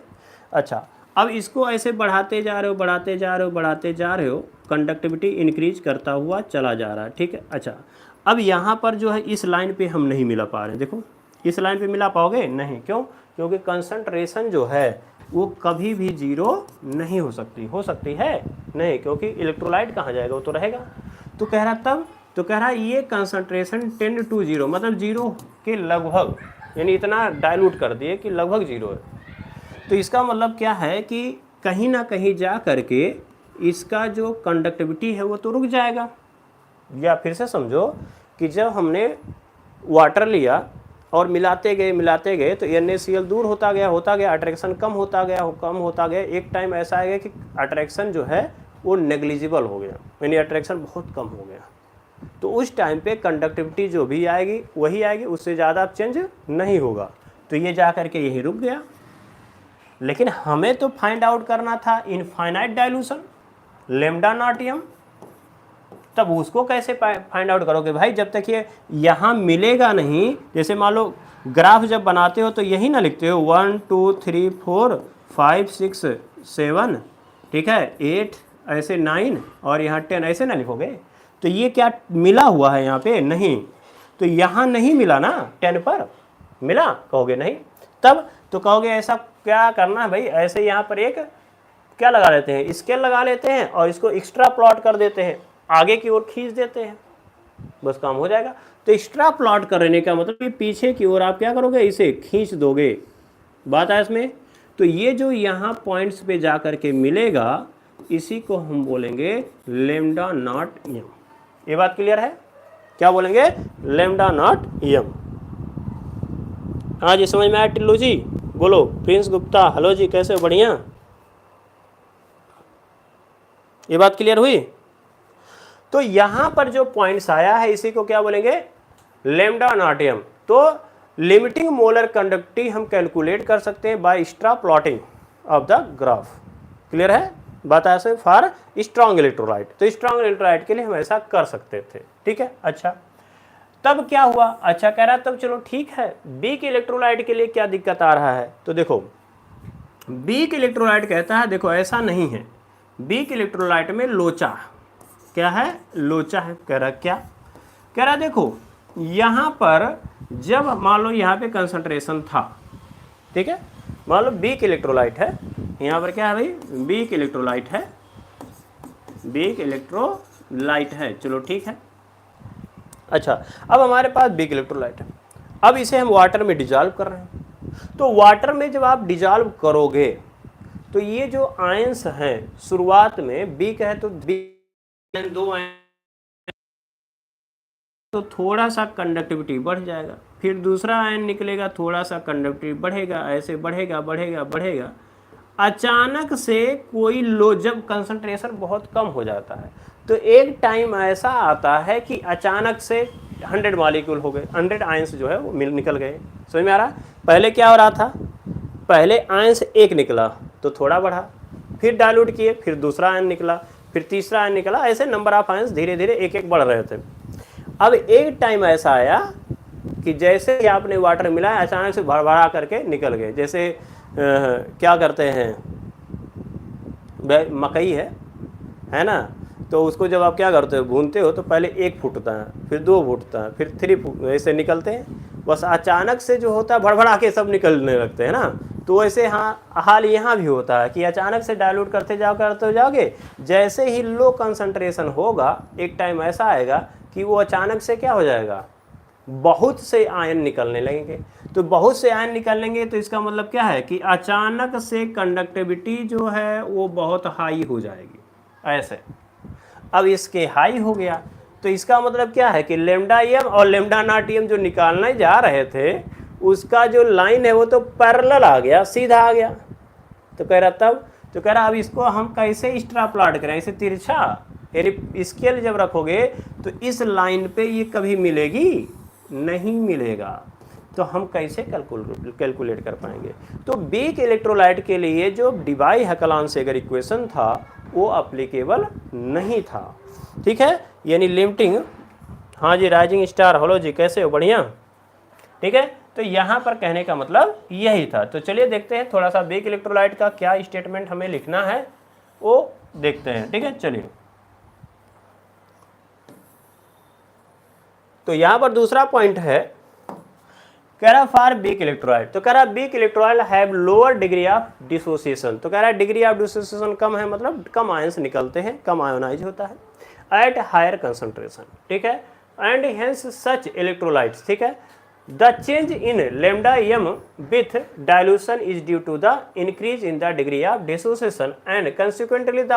अच्छा अब इसको ऐसे बढ़ाते जा रहे हो, कंडक्टिविटी इंक्रीज करता हुआ चला जा रहा है। ठीक है, अच्छा अब यहाँ पर जो है इस लाइन पे हम नहीं मिला पा रहे। देखो इस लाइन पे मिला पाओगे नहीं, क्यों, क्योंकि कंसंट्रेशन जो है वो कभी भी जीरो नहीं हो सकती है नहीं, क्योंकि इलेक्ट्रोलाइट कहाँ जाएगा, वो तो रहेगा। तो कह रहा तब, तो कह रहा ये कंसंट्रेशन 10 to 0 मतलब जीरो के लगभग, यानी इतना डाइल्यूट कर दिए कि लगभग जीरो है। तो इसका मतलब क्या है कि कहीं ना कहीं जा करके इसका जो कंडक्टिविटी है वो तो रुक जाएगा। या फिर से समझो कि जब हमने वाटर लिया और मिलाते गए तो NaCl दूर होता गया, अट्रैक्शन कम होता गया। एक टाइम ऐसा आएगा कि अट्रैक्शन जो है वो नेग्लिजिबल हो गया, यानी अट्रैक्शन बहुत कम हो गया। तो उस टाइम पे कंडक्टिविटी जो भी आएगी वही आएगी, उससे ज़्यादा चेंज नहीं होगा। तो ये जा करके यही रुक गया। लेकिन हमें तो फाइंड आउट करना था infinite dilution lambda naught M, तब उसको कैसे फाइंड आउट करोगे भाई, जब तक ये यहाँ मिलेगा नहीं। जैसे मान लो ग्राफ जब बनाते हो तो यही ना लिखते हो 1 2 3 4 5 6 7, ठीक है, 8 ऐसे 9 और यहाँ 10 ऐसे ना लिखोगे। तो ये क्या मिला हुआ है यहाँ पे, नहीं, तो यहाँ नहीं मिला ना, 10 पर मिला, कहोगे नहीं। तब तो कहोगे ऐसा क्या करना है भाई, ऐसे यहाँ पर एक क्या लगा लेते हैं, स्केल लगा लेते हैं और इसको एक्स्ट्रा प्लॉट कर देते हैं, आगे की ओर खींच देते हैं, बस काम हो जाएगा। तो एक्स्ट्रा प्लॉट करने का मतलब कि पीछे की ओर आप क्या करोगे, इसे खींच दोगे, बात है इसमें। तो ये जो यहाँ पॉइंट्स पे जा करके मिलेगा इसी को हम बोलेंगे लेमडा नॉट एम। ये बात क्लियर है? क्या बोलेंगे? Lambda naught M. हाँ जी, समझ में आया टिल्लू जी? बोलो। प्रिंस गुप्ता, हेलो जी, कैसे हो? बढ़िया। ये बात क्लियर हुई? तो यहां पर जो पॉइंट्स आया है इसी को क्या बोलेंगे? Lambda naught M. तो लिमिटिंग मोलर कंडक्टिविटी हम कैलकुलेट कर सकते हैं by extra plotting of the graph. Clear है? बात ऐसे फॉर स्ट्रॉन्ग इलेक्ट्रोलाइट। तो स्ट्रॉन्ग इलेक्ट्रोलाइट के लिए हम ऐसा कर सकते थे। ठीक है, अच्छा तब क्या हुआ? अच्छा कह रहा तब चलो ठीक है, वीक इलेक्ट्रोलाइट के लिए क्या दिक्कत आ रहा है? तो देखो वीक इलेक्ट्रोलाइट कहता है, देखो ऐसा नहीं है, वीक इलेक्ट्रोलाइट में लोचा, क्या है? लोचा है। कह रहा क्या? कह रहा देखो यहाँ पर जब मान लो यहाँ पे कंसंट्रेशन था, ठीक है, मान लो वीक इलेक्ट्रोलाइट है, यहाँ पर क्या है भाई? वीक इलेक्ट्रोलाइट है, वीक इलेक्ट्रोलाइट है, चलो ठीक है। अच्छा अब हमारे पास वीक इलेक्ट्रोलाइट है, अब इसे हम वाटर में डिजॉल्व कर रहे हैं। तो वाटर में जब आप डिजॉल्व करोगे तो ये जो आयंस हैं शुरुआत में वीक है, तो दो आयन, तो थोड़ा सा कंडक्टिविटी बढ़ जाएगा, फिर दूसरा आयन निकलेगा, थोड़ा सा कंडक्टिविटी बढ़ेगा, ऐसे बढ़ेगा बढ़ेगा बढ़ेगा। अचानक से कोई लो, जब कंसंट्रेशन बहुत कम हो जाता है तो एक टाइम ऐसा आता है कि अचानक से 100 मॉलिक्यूल हो गए, 100 आयंस जो है वो निकल गए। समझ में आ रहा? पहले क्या हो रहा था? पहले आयंस एक निकला तो थोड़ा बढ़ा, फिर डाइल्यूट किए, फिर दूसरा आयन निकला, फिर तीसरा आयन निकला, ऐसे नंबर ऑफ आयंस धीरे धीरे एक एक बढ़ रहे थे। अब एक टाइम ऐसा आया कि जैसे ही आपने वाटर मिलाया अचानक से भरभरा करके निकल गए। जैसे क्या करते हैं, मकई है ना, तो उसको जब आप क्या करते हो, भूनते हो, तो पहले 1 फूटता है, फिर 2 फूटता है, फिर 3 फूट, ऐसे निकलते हैं। बस अचानक से जो होता है भड़भड़ा के सब निकलने लगते हैं ना। तो ऐसे हाँ हाल यहाँ भी होता है कि अचानक से डाइल्यूट करते जाओगे, जैसे ही लो कंसंट्रेशन होगा एक टाइम ऐसा आएगा कि वो अचानक से क्या हो जाएगा, बहुत से आयन निकलने लगेंगे। तो बहुत से आयन निकलेंगे तो इसका मतलब क्या है कि अचानक से कंडक्टिविटी जो है वो बहुत हाई हो जाएगी, ऐसे। अब इसके हाई हो गया तो इसका मतलब क्या है कि लेमडा एम और लेमडा नॉट एम जो निकालने जा रहे थे उसका जो लाइन है वो तो पैरेलल आ गया, सीधा आ गया। तो कह रहा तब, तो कह रहा अब इसको हम कैसे एक्स्ट्रा प्लॉट करें, इसे तिरछा, यानी स्केल जब रखोगे तो इस लाइन पे ये कभी मिलेगी नहीं मिलेगा, तो हम कैसे कैलकुलेट कर पाएंगे? तो वीक इलेक्ट्रोलाइट के लिए जो डिबाई हैकलान-सेगर इक्वेशन था वो अप्लीकेबल नहीं था। ठीक है, यानी लिमिटिंग। हाँ जी राइजिंग स्टार, हेलो जी, कैसे हो? बढ़िया। ठीक है, तो यहाँ पर कहने का मतलब यही था। तो चलिए देखते हैं थोड़ा सा वीक इलेक्ट्रोलाइट का क्या स्टेटमेंट हमें लिखना है वो देखते हैं। ठीक है, चलिए। तो यहाँ पर दूसरा पॉइंट है, कह रहा फॉर वीक इलेक्ट्रोलाइट, तो कह रहा weak electrolyte have lower degree of dissociation. तो कह रहा है डिग्री ऑफ डिसोसिएशन कम है, मतलब कम आयंस निकलते हैं, कम आयोनाइज होता है एट हायर कंसंट्रेशन। ठीक है, एंड हेंस सच इलेक्ट्रोलाइट्स, ठीक है, the change in lambda M with dilution is due to the increase in the degree of dissociation and consequently the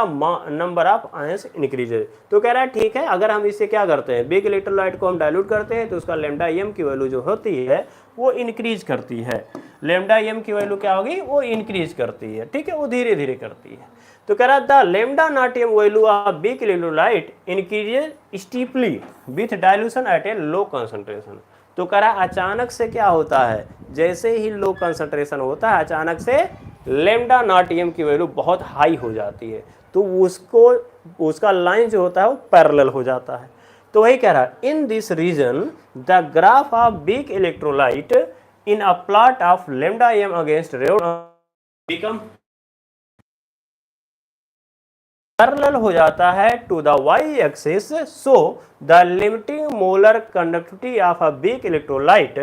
number of ions increases. तो कह रहा है ठीक है, अगर हम इसे क्या करते हैं, वीक इलेक्ट्रोलाइट को हम डाइल्यूट करते हैं तो उसका लेमडा एम की वैल्यू जो होती है वो इंक्रीज करती है। लेमडा एम की वैल्यू क्या होगी, वो इंक्रीज करती है। ठीक है, वो धीरे धीरे करती है। तो कह रहा the lambda naught M value of weak electrolyte increases steeply with dilution at a low concentration. तो कह रहा अचानक से क्या होता है, जैसे ही लो कंसंट्रेशन होता है अचानक से लेमडा नॉट एम की वैल्यू बहुत हाई हो जाती है, तो उसका लाइन जो होता है वो पैरेलल हो जाता है। तो वही कह रहा है, in this region the graph of weak electrolyte in a plot of lambda M against red become parallel हो जाता है to the Y axis. So the limiting molar conductivity of a weak electrolyte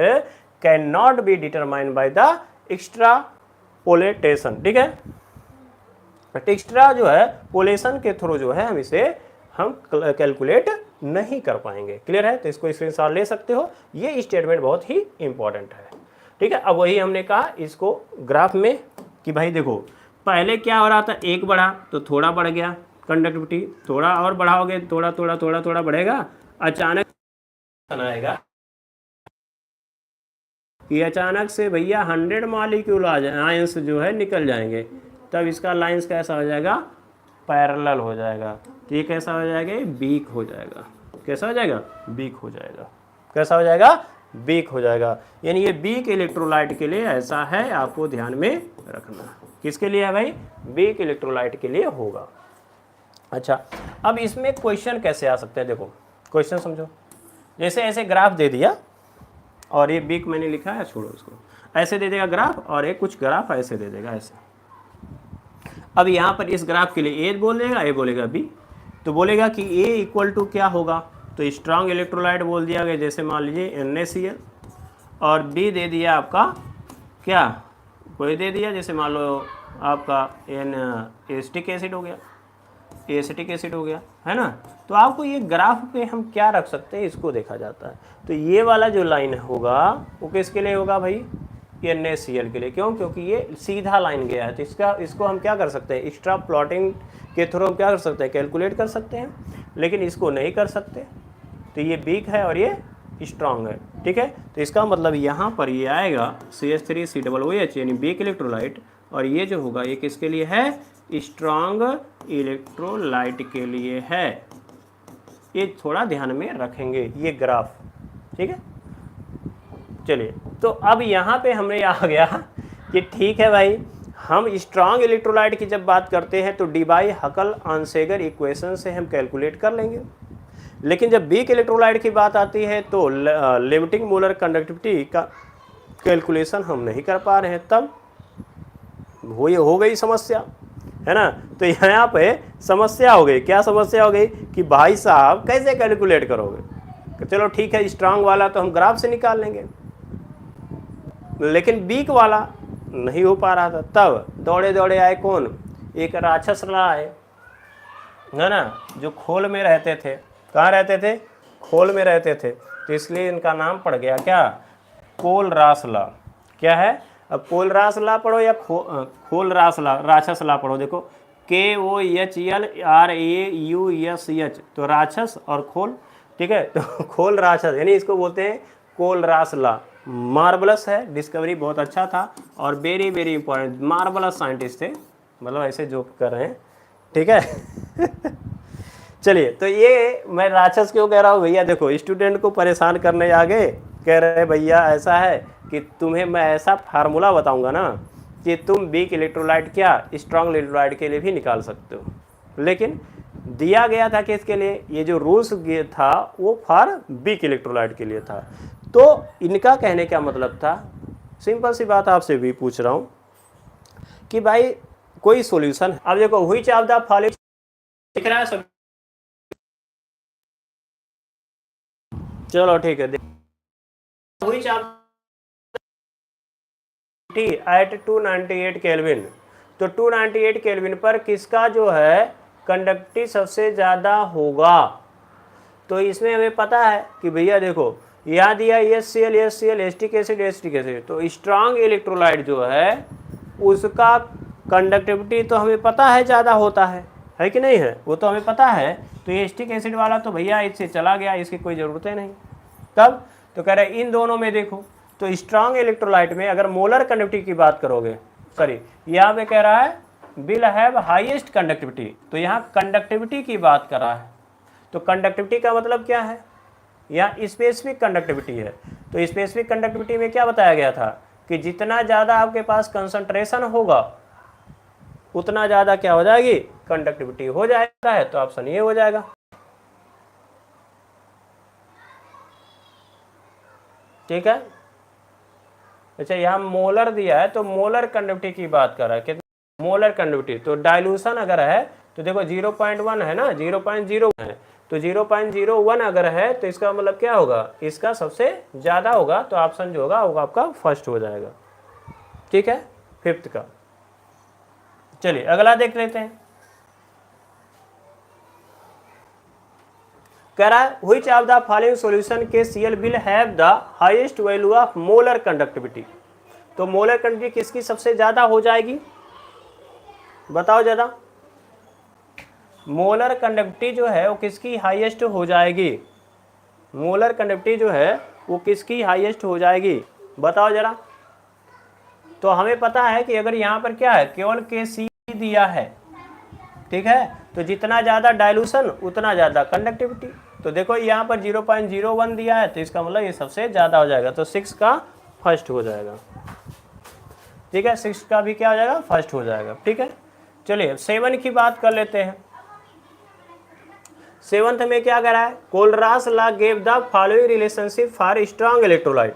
cannot be determined by the extrapolation. ठीक है, extra जो है पोलेशन के through जो है हम कैलकुलेट नहीं कर पाएंगे। क्लियर है? तो इसको स्क्रीनशॉट ले सकते हो, ये स्टेटमेंट बहुत ही इंपॉर्टेंट है। ठीक है। अब वही हमने कहा इसको ग्राफ में कि भाई देखो पहले क्या हो रहा था, एक बढ़ा तो थोड़ा बढ़ गया कंडक्टिविटी, थोड़ा और बढ़ाओगे थोड़ा थोड़ा थोड़ा थोड़ा बढ़ेगा, अचानक आएगा कि अचानक से भैया 100 मॉलिक्यूल आयंस जो है निकल जाएंगे, तब इसका लाइंस कैसा हो जाएगा, पैरेलल हो जाएगा। तो ये कैसा हो जाएगा, वीक हो जाएगा। कैसा हो जाएगा, वीक हो जाएगा। कैसा हो जाएगा, वीक हो जाएगा। यानी ये वीक इलेक्ट्रोलाइट के लिए ऐसा है, आपको ध्यान में रखना। किसके लिए है भाई, वीक इलेक्ट्रोलाइट के लिए होगा। अच्छा, अब इसमें क्वेश्चन कैसे आ सकते हैं, देखो क्वेश्चन समझो। जैसे ऐसे ग्राफ दे दिया और ये वीक मैंने लिखा है, छोड़ो इसको, ऐसे दे देगा ग्राफ और एक कुछ ग्राफ ऐसे दे देगा ऐसे। अब यहाँ पर इस ग्राफ के लिए ए बोल देगा, ए बोलेगा बी, तो बोलेगा कि ए इक्वल टू क्या होगा, तो स्ट्रांग इलेक्ट्रोलाइट बोल दिया गया, जैसे मान लीजिए NaCl, और बी दे दिया आपका क्या, कोई दे दिया जैसे मान लो आपका एसिटिक एसिड हो गया, एसिटिक एसिड हो गया, है ना। तो आपको ये ग्राफ पे हम क्या रख सकते हैं, इसको देखा जाता है। तो ये वाला जो लाइन होगा वो किसके लिए होगा भाई, NaCl के लिए। क्यों, क्योंकि ये सीधा लाइन गया है, तो इसको हम क्या कर सकते हैं, एक्स्ट्रा प्लॉटिंग के थ्रू हम क्या कर सकते हैं, कैलकुलेट कर सकते हैं, लेकिन इसको नहीं कर सकते। तो ये वीक है और ये स्ट्रांग है, ठीक है। तो इसका मतलब यहाँ पर ये आएगा CH3COOH यानी वीक इलेक्ट्रोलाइट, और ये जो होगा ये किसके लिए है, स्ट्रांग इलेक्ट्रोलाइट के लिए है। ये थोड़ा ध्यान में रखेंगे ये ग्राफ, ठीक है। चलिए, तो अब यहाँ पे हमने आ गया कि ठीक है भाई, हम स्ट्रांग इलेक्ट्रोलाइट की जब बात करते हैं तो डीबाई-हकल-आंसेगर इक्वेशन से हम कैलकुलेट कर लेंगे, लेकिन जब वीक इलेक्ट्रोलाइट की बात आती है तो लिमिटिंग मोलर कंडक्टिविटी का कैलकुलेशन हम नहीं कर पा रहे हैं, तब हो गई समस्या, है ना। तो यहाँ पे समस्या हो गई, क्या समस्या हो गई कि भाई साहब कैसे कैलकुलेट करोगे। चलो ठीक है, स्ट्रांग वाला तो हम ग्राफ से निकाल लेंगे, लेकिन वीक वाला नहीं हो पा रहा था। तब दौड़े दौड़े आए कौन, एक राक्षस आए, है ना, जो खोल में रहते थे। कहाँ रहते थे, खोल में रहते थे, तो इसलिए इनका नाम पड़ गया क्या, कोलरासला। क्या है, अब कोलरासला पढ़ो या खोलरासला, राक्षस ला पढ़ो, देखो KOHLRAUSH, तो राक्षस और खोल, ठीक है। तो खोल राक्षस यानी इसको बोलते हैं कोलरासला। मार्बलस है, डिस्कवरी बहुत अच्छा था और very very important, marbles scientist थे, मतलब ऐसे जो कर रहे हैं, ठीक है। चलिए, तो ये मैं राक्षस क्यों कह रहा हूँ भैया, देखो स्टूडेंट को परेशान करने आगे कह रहे हैं भैया ऐसा है कि तुम्हें मैं ऐसा फार्मूला बताऊंगा ना कि तुम वीक इलेक्ट्रोलाइट क्या स्ट्रांग इलेक्ट्रोलाइट के लिए भी निकाल सकते हो। लेकिन दिया गया था किसके लिए, ये जो रूल्स था वो फॉर वीक इलेक्ट्रोलाइट के लिए था। तो इनका कहने का मतलब था, सिंपल सी बात आपसे भी पूछ रहा हूँ कि भाई कोई सॉल्यूशन, अब देखो व्हिच ऑफ द फॉलोइंग दिख रहा है सब, चलो ठीक है, व्हिच ऑफ एट 298 केल्विन, तो 298 केल्विन पर किसका जो है कंडक्टिविटी सबसे ज़्यादा होगा। तो इसमें हमें पता है कि भैया देखो यहाँ दिया HCl एसिटिक एसिड, तो स्ट्रांग इलेक्ट्रोलाइट जो है उसका कंडक्टिविटी तो हमें पता है ज़्यादा होता है कि नहीं है, वो तो हमें पता है। तो एसिटिक एसिड वाला तो भैया इससे चला गया, इसकी कोई ज़रूरत नहीं। तब तो कह रहे इन दोनों में देखो, तो स्ट्रांग इलेक्ट्रोलाइट में अगर मोलर कंडक्टिविटी की बात करोगे, सॉरी यहाँ पे कह रहा है विल हैव हाईएस्ट कंडक्टिविटी, तो यहाँ कंडक्टिविटी की बात कर रहा है। तो कंडक्टिविटी का मतलब क्या है, यहाँ स्पेसिफिक कंडक्टिविटी है। तो स्पेसिफिक कंडक्टिविटी में क्या बताया गया था कि जितना ज़्यादा आपके पास कंसंट्रेशन होगा उतना ज़्यादा क्या हो जाएगी, कंडक्टिविटी हो जाएगा है। तो ऑप्शन ये हो जाएगा, ठीक है। अच्छा, यहाँ मोलर दिया है तो मोलर कंडक्टिविटी की बात कर रहा है, कितना मोलर कंडक्टिविटी। तो डाइल्यूशन अगर है तो देखो 0.1 है ना, 0.0 है, तो 0.01 अगर है तो इसका मतलब क्या होगा, इसका सबसे ज़्यादा होगा। तो ऑप्शन जो होगा वो आपका फर्स्ट हो जाएगा, ठीक है, फिफ्थ का। चलिए अगला देख लेते हैं। कह रहा है which of the following solution के Cl will have the highest value of molar conductivity. तो मोलर कंडक्टिविटी किसकी सबसे ज़्यादा हो जाएगी, बताओ ज़्यादा। मोलर कंडक्टिविटी जो है वो किसकी हाईएस्ट हो जाएगी, मोलर कंडक्टिविटी जो है वो किसकी हाईएस्ट हो जाएगी, बताओ ज़रा। तो हमें पता है कि अगर यहाँ पर क्या है, केवल Kc दिया है, ठीक है, तो जितना ज़्यादा डाइल्यूशन उतना ज़्यादा कंडक्टिविटी। तो देखो यहाँ पर 0.01 दिया है, तो इसका मतलब ये सबसे ज़्यादा हो जाएगा, तो 6 का फर्स्ट हो जाएगा, ठीक है, 6 का भी क्या हो जाएगा, फर्स्ट हो जाएगा, ठीक है। चलिए अब 7 की बात कर लेते हैं। 7th में क्या करा है, Kohlrausch law gave the following relationship for strong electrolyte.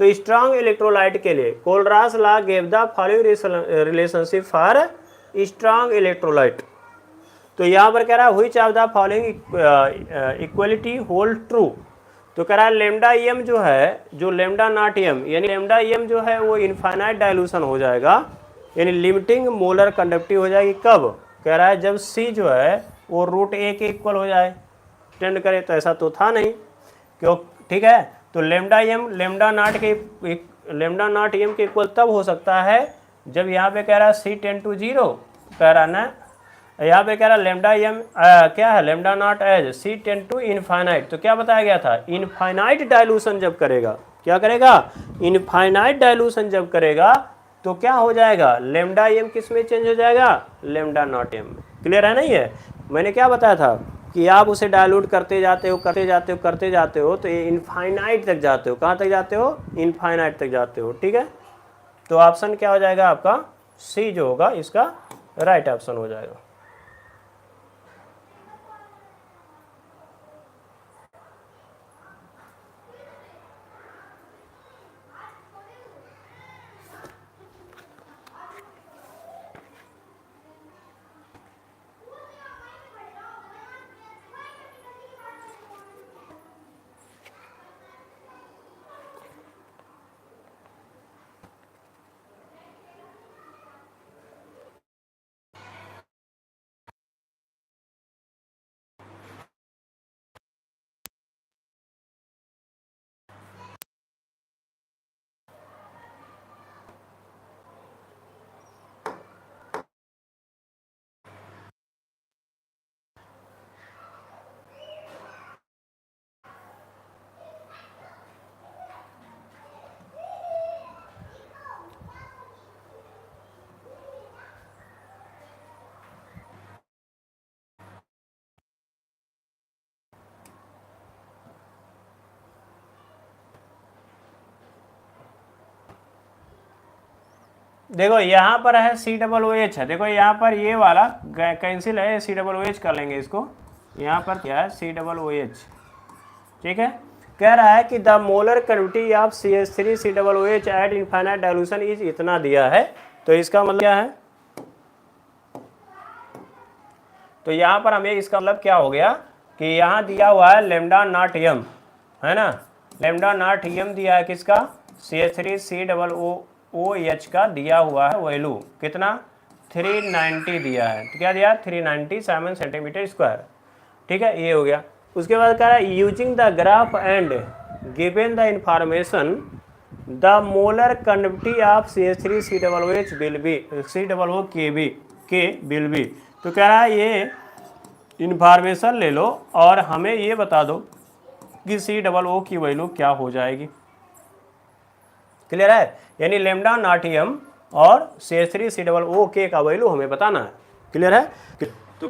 तो स्ट्रॉन्ग इलेक्ट्रोलाइट के लिए Kohlrausch law gave the following relationship for strong electrolyte. तो यहाँ पर कह रहा है which of the following equality hold true. तो कह रहा है लेमडा एम जो है, जो लेमडा नॉट एम, यानी लेमडा एम जो है वो इनफाइनाइट डाइल्यूशन हो जाएगा, यानी लिमिटिंग मोलर कंडक्टिव हो जाएगी कब, कह रहा है जब सी जो है वो रूट ए के इक्वल हो जाए, टेंड करे, तो ऐसा तो था नहीं क्यों, ठीक है। तो lambda M lambda naught M के इक्वल तब हो सकता है जब यहाँ पे कह रहा है सी टेंड टू 0, कह रहा ना, यहाँ पे कह रहा लेमडा एम क्या है, lambda naught as C tend to infinite. तो क्या बताया गया था, इनफाइनाइट डाइल्यूशन जब करेगा, क्या करेगा, इनफाइनाइट डाइल्यूशन जब करेगा तो क्या हो जाएगा, लेमडा एम किस में चेंज हो जाएगा, लेमडा नॉट एम में। क्लियर है नहीं है, मैंने क्या बताया था कि आप उसे डाइल्यूट करते जाते हो करते जाते हो करते जाते हो तो ये इनफाइनाइट तक जाते हो, कहाँ तक जाते हो, इनफाइनाइट तक जाते हो, ठीक है। तो ऑप्शन क्या हो जाएगा आपका, सी जो होगा इसका राइट ऑप्शन हो जाएगा। देखो यहाँ पर है COOH है, देखो यहाँ पर ये वाला कैंसिल है, COOH कर लेंगे इसको, यहाँ पर क्या है COOH, ठीक है। कह रहा है कि the molar conductivity of CH3COOH eight infinite dilution is इतना दिया है, तो इसका मतलब क्या है, तो यहाँ पर हमें इसका मतलब क्या हो गया कि यहाँ दिया हुआ है लेमडा नॉट एम, है ना, लेमडा नॉट एम दिया है किसका, CH3COOH का दिया हुआ है वैल्यू कितना, 390 दिया है, तो क्या दिया, 397 सेंटीमीटर स्क्वायर, ठीक है, ये हो गया। उसके बाद कह रहा है using the graph and given the information the molar conductivity of CH3COOH will be will be. तो कह रहा है ये इंफॉर्मेशन ले लो और हमें ये बता दो कि COO की वैल्यू क्या हो जाएगी। क्लियर है, यानी लेमडा नॉट एम और CH3COO का वैल्यू हमें बताना है। क्लियर है, तो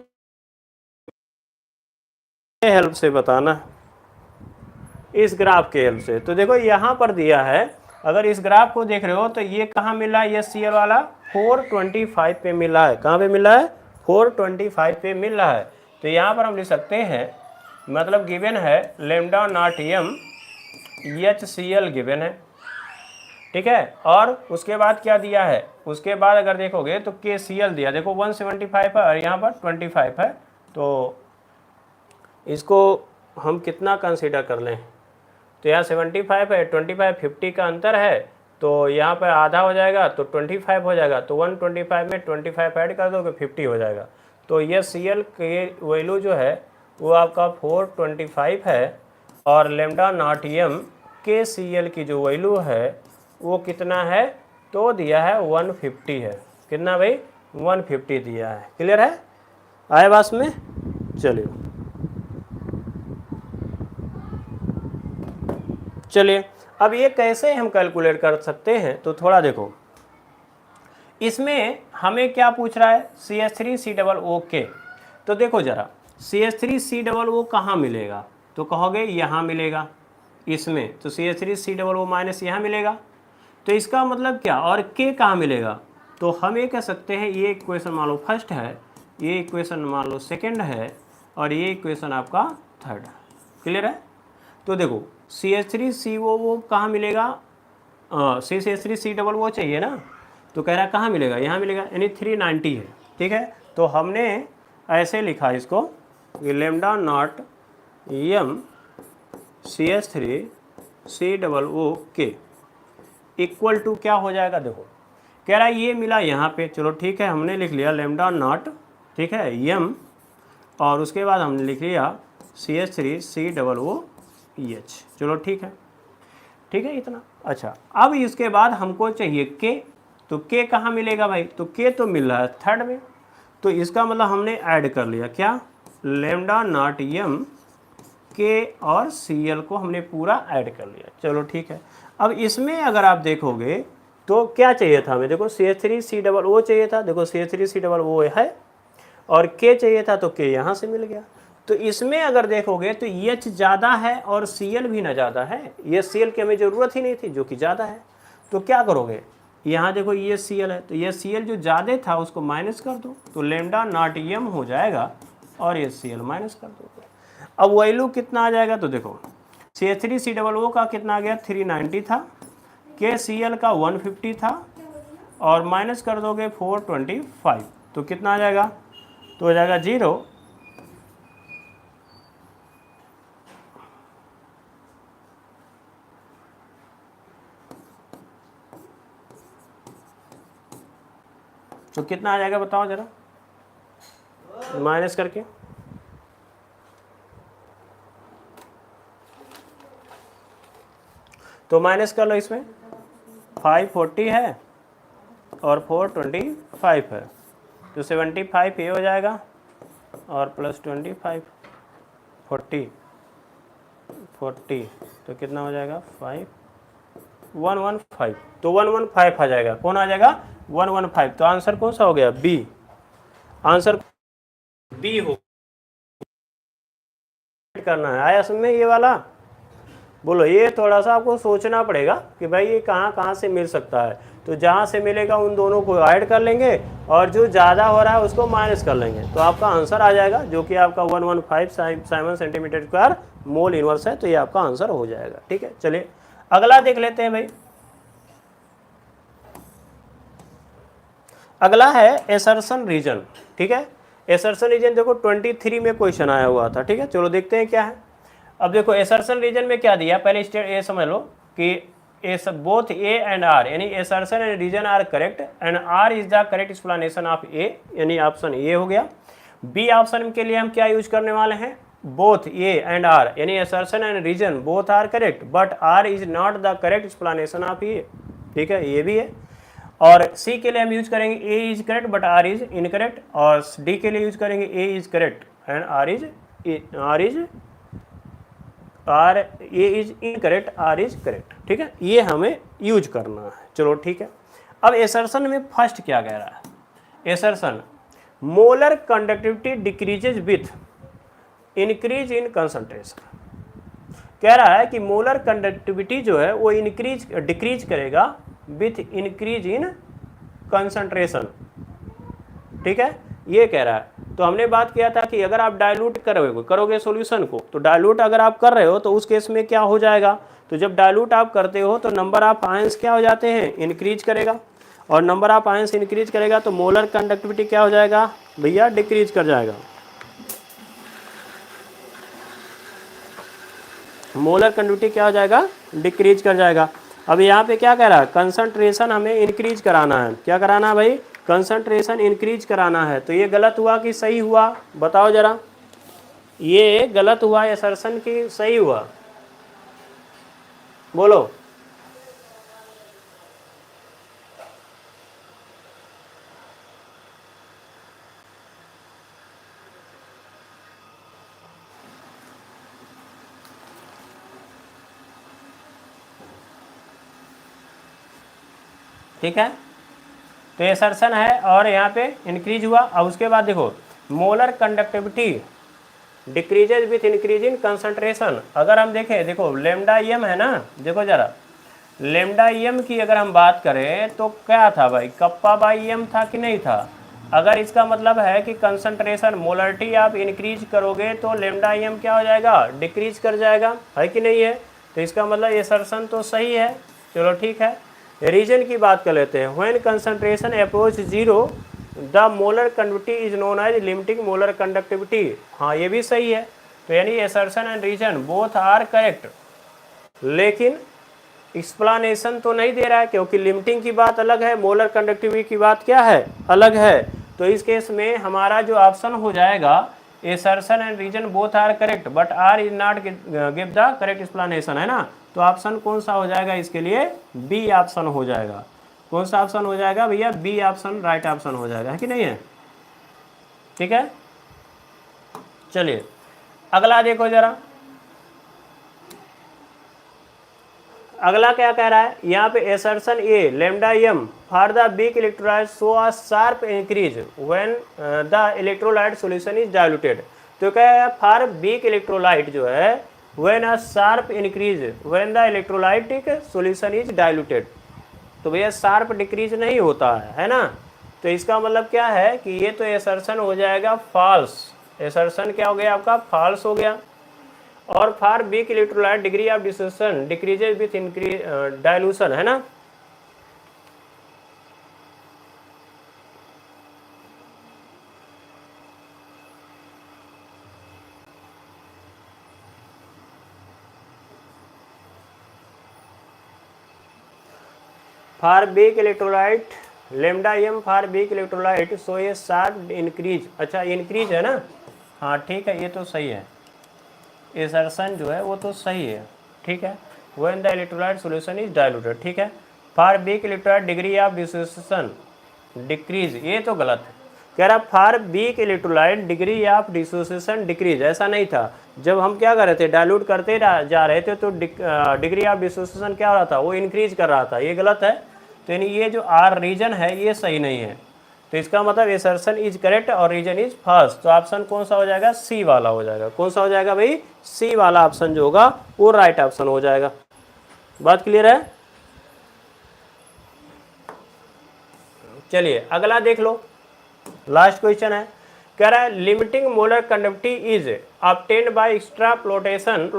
हेल्प से बताना, इस ग्राफ के हेल्प से। तो देखो यहाँ पर दिया है, अगर इस ग्राफ को देख रहे हो तो ये कहाँ मिला है, ये CL वाला 425 पे मिला है, कहाँ पे मिला है, 425 पे मिल रहा है। तो यहाँ पर हम लिख सकते हैं, मतलब गिवन है lambda naught M HCl given है, ठीक है, और उसके बाद क्या दिया है, उसके बाद अगर देखोगे तो KCl दिया, देखो 175 है और यहाँ पर 25 है, तो इसको हम कितना कंसीडर कर लें, तो यहाँ 75 है, 25 50 का अंतर है, तो यहाँ पर आधा हो जाएगा तो 25 हो जाएगा, तो 125 में 25 ऐड कर दोगे 50 हो जाएगा। तो ये CL के वैल्यू जो है वो आपका 425 है और लेमडा नॉट एम KCl की जो वैल्यू है वो कितना है, तो दिया है 150 है। कितना भाई, 150 दिया है। क्लियर है, आए बात में। चलिए चलिए अब ये कैसे हम कैलकुलेट कर सकते हैं, तो थोड़ा देखो, इसमें हमें क्या पूछ रहा है, CH3COO। तो देखो जरा, CH3COO कहाँ मिलेगा, तो कहोगे यहाँ मिलेगा इसमें, तो CH3COO माइनस यहाँ मिलेगा। तो इसका मतलब क्या, और K कहाँ मिलेगा, तो हम ये कह सकते हैं, ये इक्वेशन मान लो फर्स्ट है, ये इक्वेशन मान लो सेकंड है, और ये इक्वेशन आपका थर्ड है। क्लियर है। तो देखो CH3COO कहाँ मिलेगा, CH3COO चाहिए ना, तो कह रहा है कहाँ मिलेगा, यहाँ मिलेगा, यानी 390 है। ठीक है, तो हमने ऐसे लिखा इसको कि lambda naught M CH3COO equal to क्या हो जाएगा, देखो कह रहा है ये मिला यहाँ पे, चलो ठीक है, हमने लिख लिया लेमडा नॉट, ठीक है, एम, और उसके बाद हमने लिख लिया CH3COOH। चलो ठीक है, ठीक है इतना। अच्छा, अब इसके बाद हमको चाहिए के, तो के कहाँ मिलेगा भाई, तो के तो मिल रहा है थर्ड में, तो इसका मतलब हमने ऐड कर लिया क्या, लेमडा नॉट एम के और सीएल को हमने पूरा ऐड कर लिया। चलो ठीक है, अब इसमें अगर आप देखोगे तो क्या चाहिए था हमें, देखो CH3COO चाहिए था, देखो CH3COO है, और के चाहिए था, तो के यहाँ से मिल गया। तो इसमें अगर देखोगे तो H ज़्यादा है और Cl भी ना ज़्यादा है, ये Cl की हमें ज़रूरत ही नहीं थी जो कि ज़्यादा है। तो क्या करोगे, यहाँ देखो ये Cl है, तो ये Cl जो ज़्यादा था उसको माइनस कर दो, तो लेमडा नॉट एम हो जाएगा, और ये Cl माइनस कर दो। अब वैल्यू कितना आ जाएगा, तो देखो CH3COO का कितना आ गया, 390 था, KCl का 150 था, और माइनस कर दोगे 425, तो कितना आ जाएगा, तो हो जाएगा 0। तो कितना आ जाएगा बताओ जरा, माइनस करके, तो माइनस कर लो, इसमें 540 है और 425 है, तो 75 ये हो जाएगा, और प्लस 25 40 तो कितना हो जाएगा 115, तो 115 आ जाएगा, कौन आ जाएगा 115। तो आंसर कौन सा हो गया, बी, आंसर बी हो करना है। आया समझ में ये वाला, बोलो, ये थोड़ा सा आपको सोचना पड़ेगा कि भाई ये कहाँ कहाँ से मिल सकता है, तो जहाँ से मिलेगा उन दोनों को ऐड कर लेंगे, और जो ज़्यादा हो रहा है उसको माइनस कर लेंगे, तो आपका आंसर आ जाएगा, जो कि आपका 115 सेंटीमीटर स्क्वायर मोल इनवर्स है, तो ये आपका आंसर हो जाएगा। ठीक है, चलिए अगला देख लेते हैं भाई। अगला है एसर्शन रीजन। ठीक है, एसर्शन रीजन देखो 23 में क्वेश्चन आया हुआ था। ठीक है, चलो देखते हैं क्या है। अब देखो एसर्शन रीजन में क्या दिया, पहले स्टेट ए समझ लो कि बोथ ए एंड आर, यानी assertion and reason are correct, and R is the correct explanation of A, यानी ऑप्शन ए हो गया। बी ऑप्शन के लिए हम क्या यूज करने वाले हैं, बोथ ए एंड आर, यानी assertion and reason both are correct, but R is not the correct explanation of A. ठीक है, ये भी है। और सी के लिए हम यूज करेंगे A is correct but R is incorrect, और डी के लिए यूज करेंगे A is correct and R is incorrect, R is correct. ठीक है, ये हमें यूज करना है। चलो ठीक है, अब एसर्शन में फर्स्ट क्या कह रहा है, assertion molar conductivity decreases with increase in concentration. कह रहा है कि मोलर कंडक्टिविटी जो है वो डिक्रीज करेगा विथ इंक्रीज इन कंसंट्रेशन। ठीक है, ये कह रहा है। तो हमने बात किया था कि अगर आप डाइल्यूट करोगे सॉल्यूशन को, तो डाइल्यूट अगर आप कर रहे हो तो उस केस में क्या हो जाएगा, तो जब डाइल्यूट आप करते हो तो नंबर ऑफ आयंस क्या हो जाते हैं, इंक्रीज करेगा, और नंबर ऑफ आयंस इंक्रीज करेगा तो मोलर कंडक्टिविटी क्या हो जाएगा भैया, डिक्रीज कर जाएगा। मोलर कंडक्टिविटी क्या हो जाएगा, डिक्रीज कर जाएगा। अब यहाँ पे क्या कह रहा है, कंसंट्रेशन हमें इंक्रीज कराना है। क्या कराना है भाई, कंसंट्रेशन इंक्रीज कराना है। तो ये गलत हुआ कि सही हुआ, बताओ जरा, ये गलत हुआ एसर्शन की सही हुआ, बोलो। ठीक है, तो ये असर्शन है और यहाँ पे इंक्रीज हुआ। अब उसके बाद देखो molar conductivity decreases with increase in concentration. अगर हम देखें, देखो लेमडा एम है ना, देखो जरा लेमडा एम की अगर हम बात करें तो क्या था भाई, कप्पा बाई एम था कि नहीं था। अगर इसका मतलब है कि कंसंट्रेशन मोलरिटी आप इंक्रीज करोगे तो लेमडा एम क्या हो जाएगा, डिक्रीज कर जाएगा, है कि नहीं है। तो इसका मतलब ये असर्शन तो सही है, चलो ठीक है। रीजन की बात कर लेते हैं। When concentration approach zero the molar conductivity is known as limiting molar conductivity. हाँ ये भी सही है। तो यानी assertion and reason both are correct, लेकिन एक्सप्लानेशन तो नहीं दे रहा है, क्योंकि लिमिटिंग की बात अलग है, मोलर कंडक्टिविटी की बात क्या है, अलग है। तो इस केस में हमारा जो ऑप्शन हो जाएगा assertion and reason both are correct but R is not give the correct explanation, है ना। तो ऑप्शन कौन सा हो जाएगा इसके लिए, बी ऑप्शन हो जाएगा। कौन सा ऑप्शन हो जाएगा भैया, बी ऑप्शन राइट ऑप्शन हो जाएगा, है कि नहीं है। ठीक है, चलिए अगला देखो जरा, अगला क्या कह रहा है यहाँ पे, assertion A lambda M for the weak electrolyte show a sharp increase when the electrolyte solution is diluted. तो क्या है, फॉर वीक इलेक्ट्रोलाइट जो है when a sharp increase when the electrolytic solution is diluted. तो भैया sharp decrease नहीं होता है ना। तो इसका मतलब क्या है कि ये तो असर्शन हो जाएगा फॉल्स, असर्शन क्या हो गया आपका, फॉल्स हो गया। और for weak electrolyte degree of dissociation decreases with increase dilution, है ना। For weak electrolyte lambda M for weak electrolyte so ये शार्प इंक्रीज, अच्छा इंक्रीज है ना, हाँ ठीक है, ये तो सही है, असर्शन जो है वो तो सही है, ठीक है। When the electrolyte solution is diluted, ठीक है। For weak electrolyte degree of dissociation decrease, ये तो गलत है। कह रहा for weak electrolyte degree of dissociation decrease, ऐसा नहीं था। जब हम क्या कर रहे थे, डाइल्यूट करते जा रहे थे तो डिग्री ऑफ डिसोसिएशन क्या हो रहा था, वो इंक्रीज कर रहा था, ये गलत है। तो यानी ये जो आर रीजन है ये सही नहीं है। तो इसका मतलब असर्शन इज करेक्ट और रीजन इज फर्स्ट। तो ऑप्शन कौन सा हो जाएगा, सी वाला हो जाएगा। कौन सा हो जाएगा भाई, सी वाला ऑप्शन जो होगा वो राइट ऑप्शन हो जाएगा। बात क्लियर है। चलिए अगला देख लो, लास्ट क्वेश्चन है। कह रहा है limiting molar conductivity is obtained by extrapolation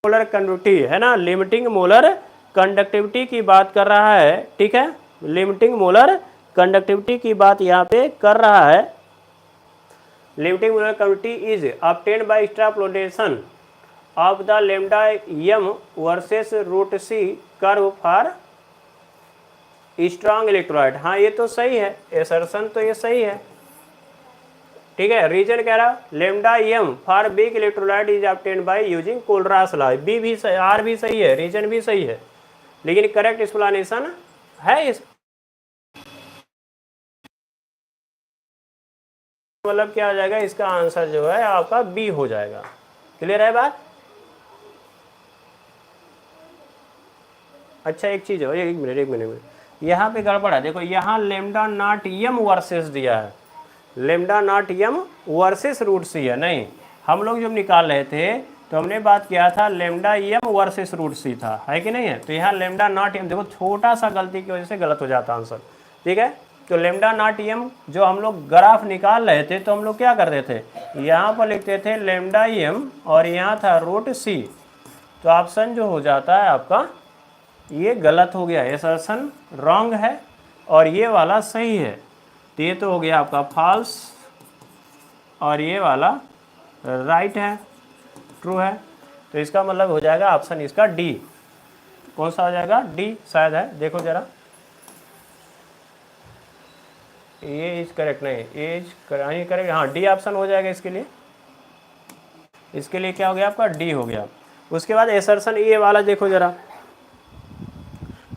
molar conductivity, है ना। लिमिटिंग मोलर कंडक्टिविटी की बात कर रहा है, ठीक है। लिमिटिंग मोलर कंडक्टिविटी की बात यहाँ पे कर रहा है। Limiting molar conductivity is obtained by extrapolation of the lambda M versus root C curve for strong electrolyte. हाँ ये तो सही है, असर्शन तो ये सही है, ठीक है। रीजन कह रहा lambda M for weak electrolyte is obtained by using Kohlrausch law. B भी सही, आर भी सही है, रीजन भी सही है, लेकिन करेक्ट एक्सप्लेनेशन है इस, मतलब क्या हो जाएगा, इसका आंसर जो है आपका बी हो जाएगा। क्लियर है बात। अच्छा एक चीज है, एक मिनट यहाँ पे गड़बड़ है। देखो यहाँ लेमडा नॉट एम वर्सेस दिया है, lambda naught m versus root c है, नहीं। हम लोग जब निकाल रहे थे तो हमने बात किया था लेमडा एम वर्सेस रूट सी था, है कि नहीं है। तो यहाँ लेमडा नॉट एम, देखो छोटा सा गलती की वजह से गलत हो जाता आंसर, ठीक है। तो लेमडा नॉट एम जो हम लोग ग्राफ निकाल रहे थे तो हम लोग क्या करते थे, यहाँ पर लिखते थे लेमडा एम और यहाँ था रूट सी। तो ऑप्शन जो हो जाता है आपका ये गलत हो गया, असर्शन रॉन्ग है और ये वाला सही है। तो ये तो हो गया आपका फॉल्स और ये वाला राइट है, ट्रू है। तो इसका मतलब हो जाएगा ऑप्शन इसका डी। कौन सा हो जाएगा, डी शायद है, देखो जरा। ये इज करेक्ट नहीं, एज करेक्ट, हाँ डी ऑप्शन हो जाएगा इसके लिए। इसके लिए क्या हो गया आपका, डी हो गया। उसके बाद असर्शन ए वाला देखो जरा,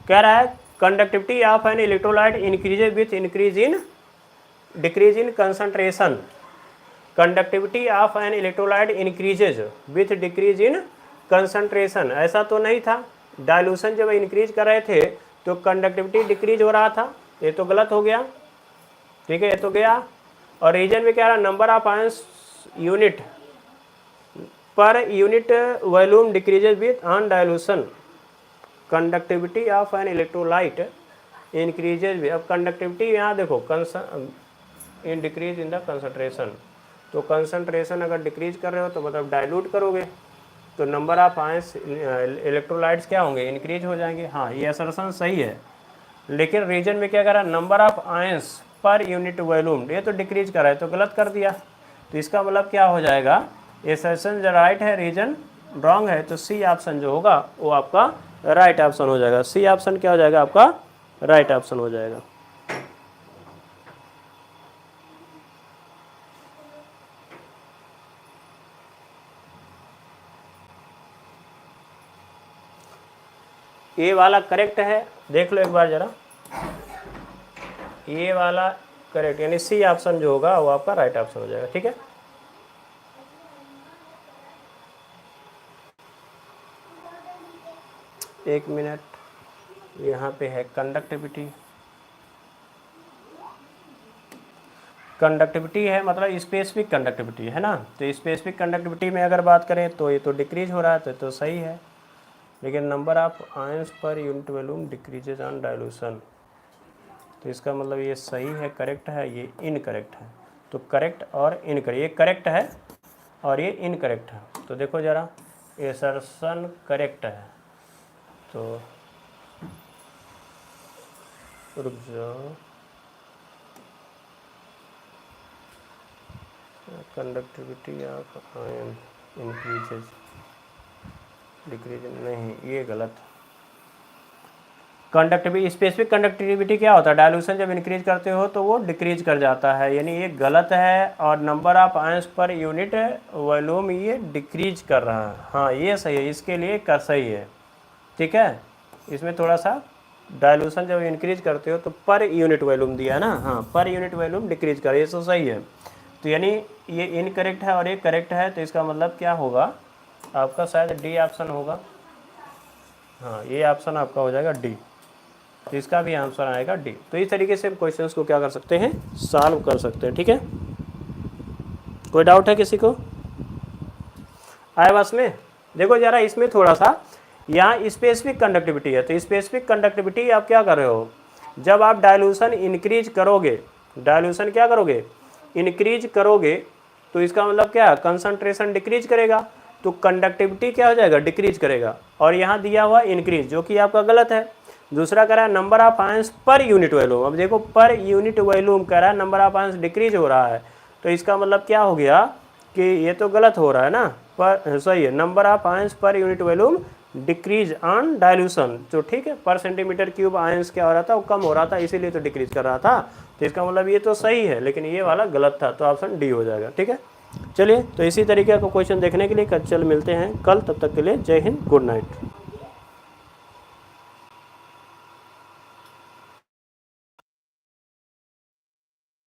कह रहा है conductivity of an electrolyte increases with increase in decrease in concentration. Conductivity of an electrolyte increases with decrease in concentration, ऐसा तो नहीं था। डाइल्यूशन जब इंक्रीज कर रहे थे तो कंडक्टिविटी डिक्रीज हो रहा था, ये तो गलत हो गया, ठीक है, ये तो गया। और रीजन में क्या रहा, number of ions unit per unit volume decreases with on dilution, conductivity of an electrolyte increases. अब कंडक्टिविटी यहाँ देखो in decrease in the concentration, तो कंसंट्रेशन अगर डिक्रीज कर रहे हो तो मतलब डाइल्यूट करोगे तो नंबर ऑफ आयंस इलेक्ट्रोलाइट्स क्या होंगे, इंक्रीज हो जाएंगे। हाँ, ये असर्शन सही है, लेकिन रीजन में क्या करा, number of ions per unit volume, ये तो डिक्रीज कर रहा है तो गलत कर दिया। तो इसका मतलब क्या हो जाएगा, असर्शन जो राइट है, रीजन रॉन्ग है, तो सी ऑप्शन जो होगा वो आपका राइट ऑप्शन हो जाएगा। सी ऑप्शन क्या हो जाएगा, आपका राइट ऑप्शन हो जाएगा। ये वाला करेक्ट है, देख लो एक बार जरा, ये वाला करेक्ट, यानी सी ऑप्शन जो होगा वो आपका राइट ऑप्शन हो जाएगा, ठीक है। एक मिनट, यहाँ पे है कंडक्टिविटी, कंडक्टिविटी है मतलब स्पेसिफिक कंडक्टिविटी है ना, तो स्पेसिफिक कंडक्टिविटी में अगर बात करें तो ये तो डिक्रीज हो रहा है तो सही है, लेकिन number of ions per unit volume decreases on dilution, तो इसका मतलब ये सही है, करेक्ट है, ये इनकरेक्ट है। तो करेक्ट और इनकरेक्ट, ये करेक्ट है और ये इनकरेक्ट है। तो देखो ज़रा, असर्शन करेक्ट है, तो रुक जाओ, conductivity of ion increases decrease, नहीं ये गलत। कंडक्टिविटी, स्पेसिफिक कंडक्टिविटी क्या होता है, डाइल्यूशन जब इंक्रीज करते हो तो वो डिक्रीज कर जाता है, यानी ये गलत है। और number of ions per unit volume ये डिक्रीज कर रहा है, हाँ ये सही है, इसके लिए कर सही है, ठीक है। इसमें थोड़ा सा डाइल्यूशन जब इंक्रीज करते हो तो पर यूनिट वॉल्यूम दिया है ना, हाँ पर यूनिट वॉल्यूम डिक्रीज कर, ये तो सही है। तो यानी ये इनकरेक्ट है और ये करेक्ट है, तो इसका मतलब क्या होगा आपका, शायद डी ऑप्शन होगा। हाँ, ये ऑप्शन आपका हो जाएगा डी, तो इसका भी आंसर आएगा डी। तो इस तरीके से हम क्वेश्चंस को क्या कर सकते हैं, सॉल्व कर सकते हैं, ठीक है। कोई डाउट है किसी को, आए बस में। देखो जरा, इसमें थोड़ा सा यहाँ स्पेसिफिक कंडक्टिविटी है, तो स्पेसिफिक कंडक्टिविटी आप क्या कर रहे हो, जब आप डाइल्यूशन इंक्रीज करोगे, डाइल्यूशन क्या करोगे, इंक्रीज करोगे, तो इसका मतलब क्या, कंसंट्रेशन डिक्रीज करेगा, तो कंडक्टिविटी क्या हो जाएगा, डिक्रीज करेगा। और यहाँ दिया हुआ इंक्रीज, जो कि आपका गलत है। दूसरा कह रहा है number of ions per unit volume, अब देखो पर यूनिट वॉल्यूम कह रहा है, नंबर ऑफ आयंस डिक्रीज हो रहा है, तो इसका मतलब क्या हो गया कि ये तो गलत हो रहा है ना, पर सही है, number of ions per unit volume decrease on dilution, तो ठीक है, पर सेंटीमीटर क्यूब आयंस क्या हो रहा था, वो कम हो रहा था, इसीलिए तो डिक्रीज कर रहा था, तो इसका मतलब ये तो सही है, लेकिन ये वाला गलत था, तो ऑप्शन डी हो जाएगा, ठीक है। चलिए, तो इसी तरीके का क्वेश्चन देखने के लिए कल मिलते हैं कल, तब तक के लिए जय हिंद, गुड नाइट।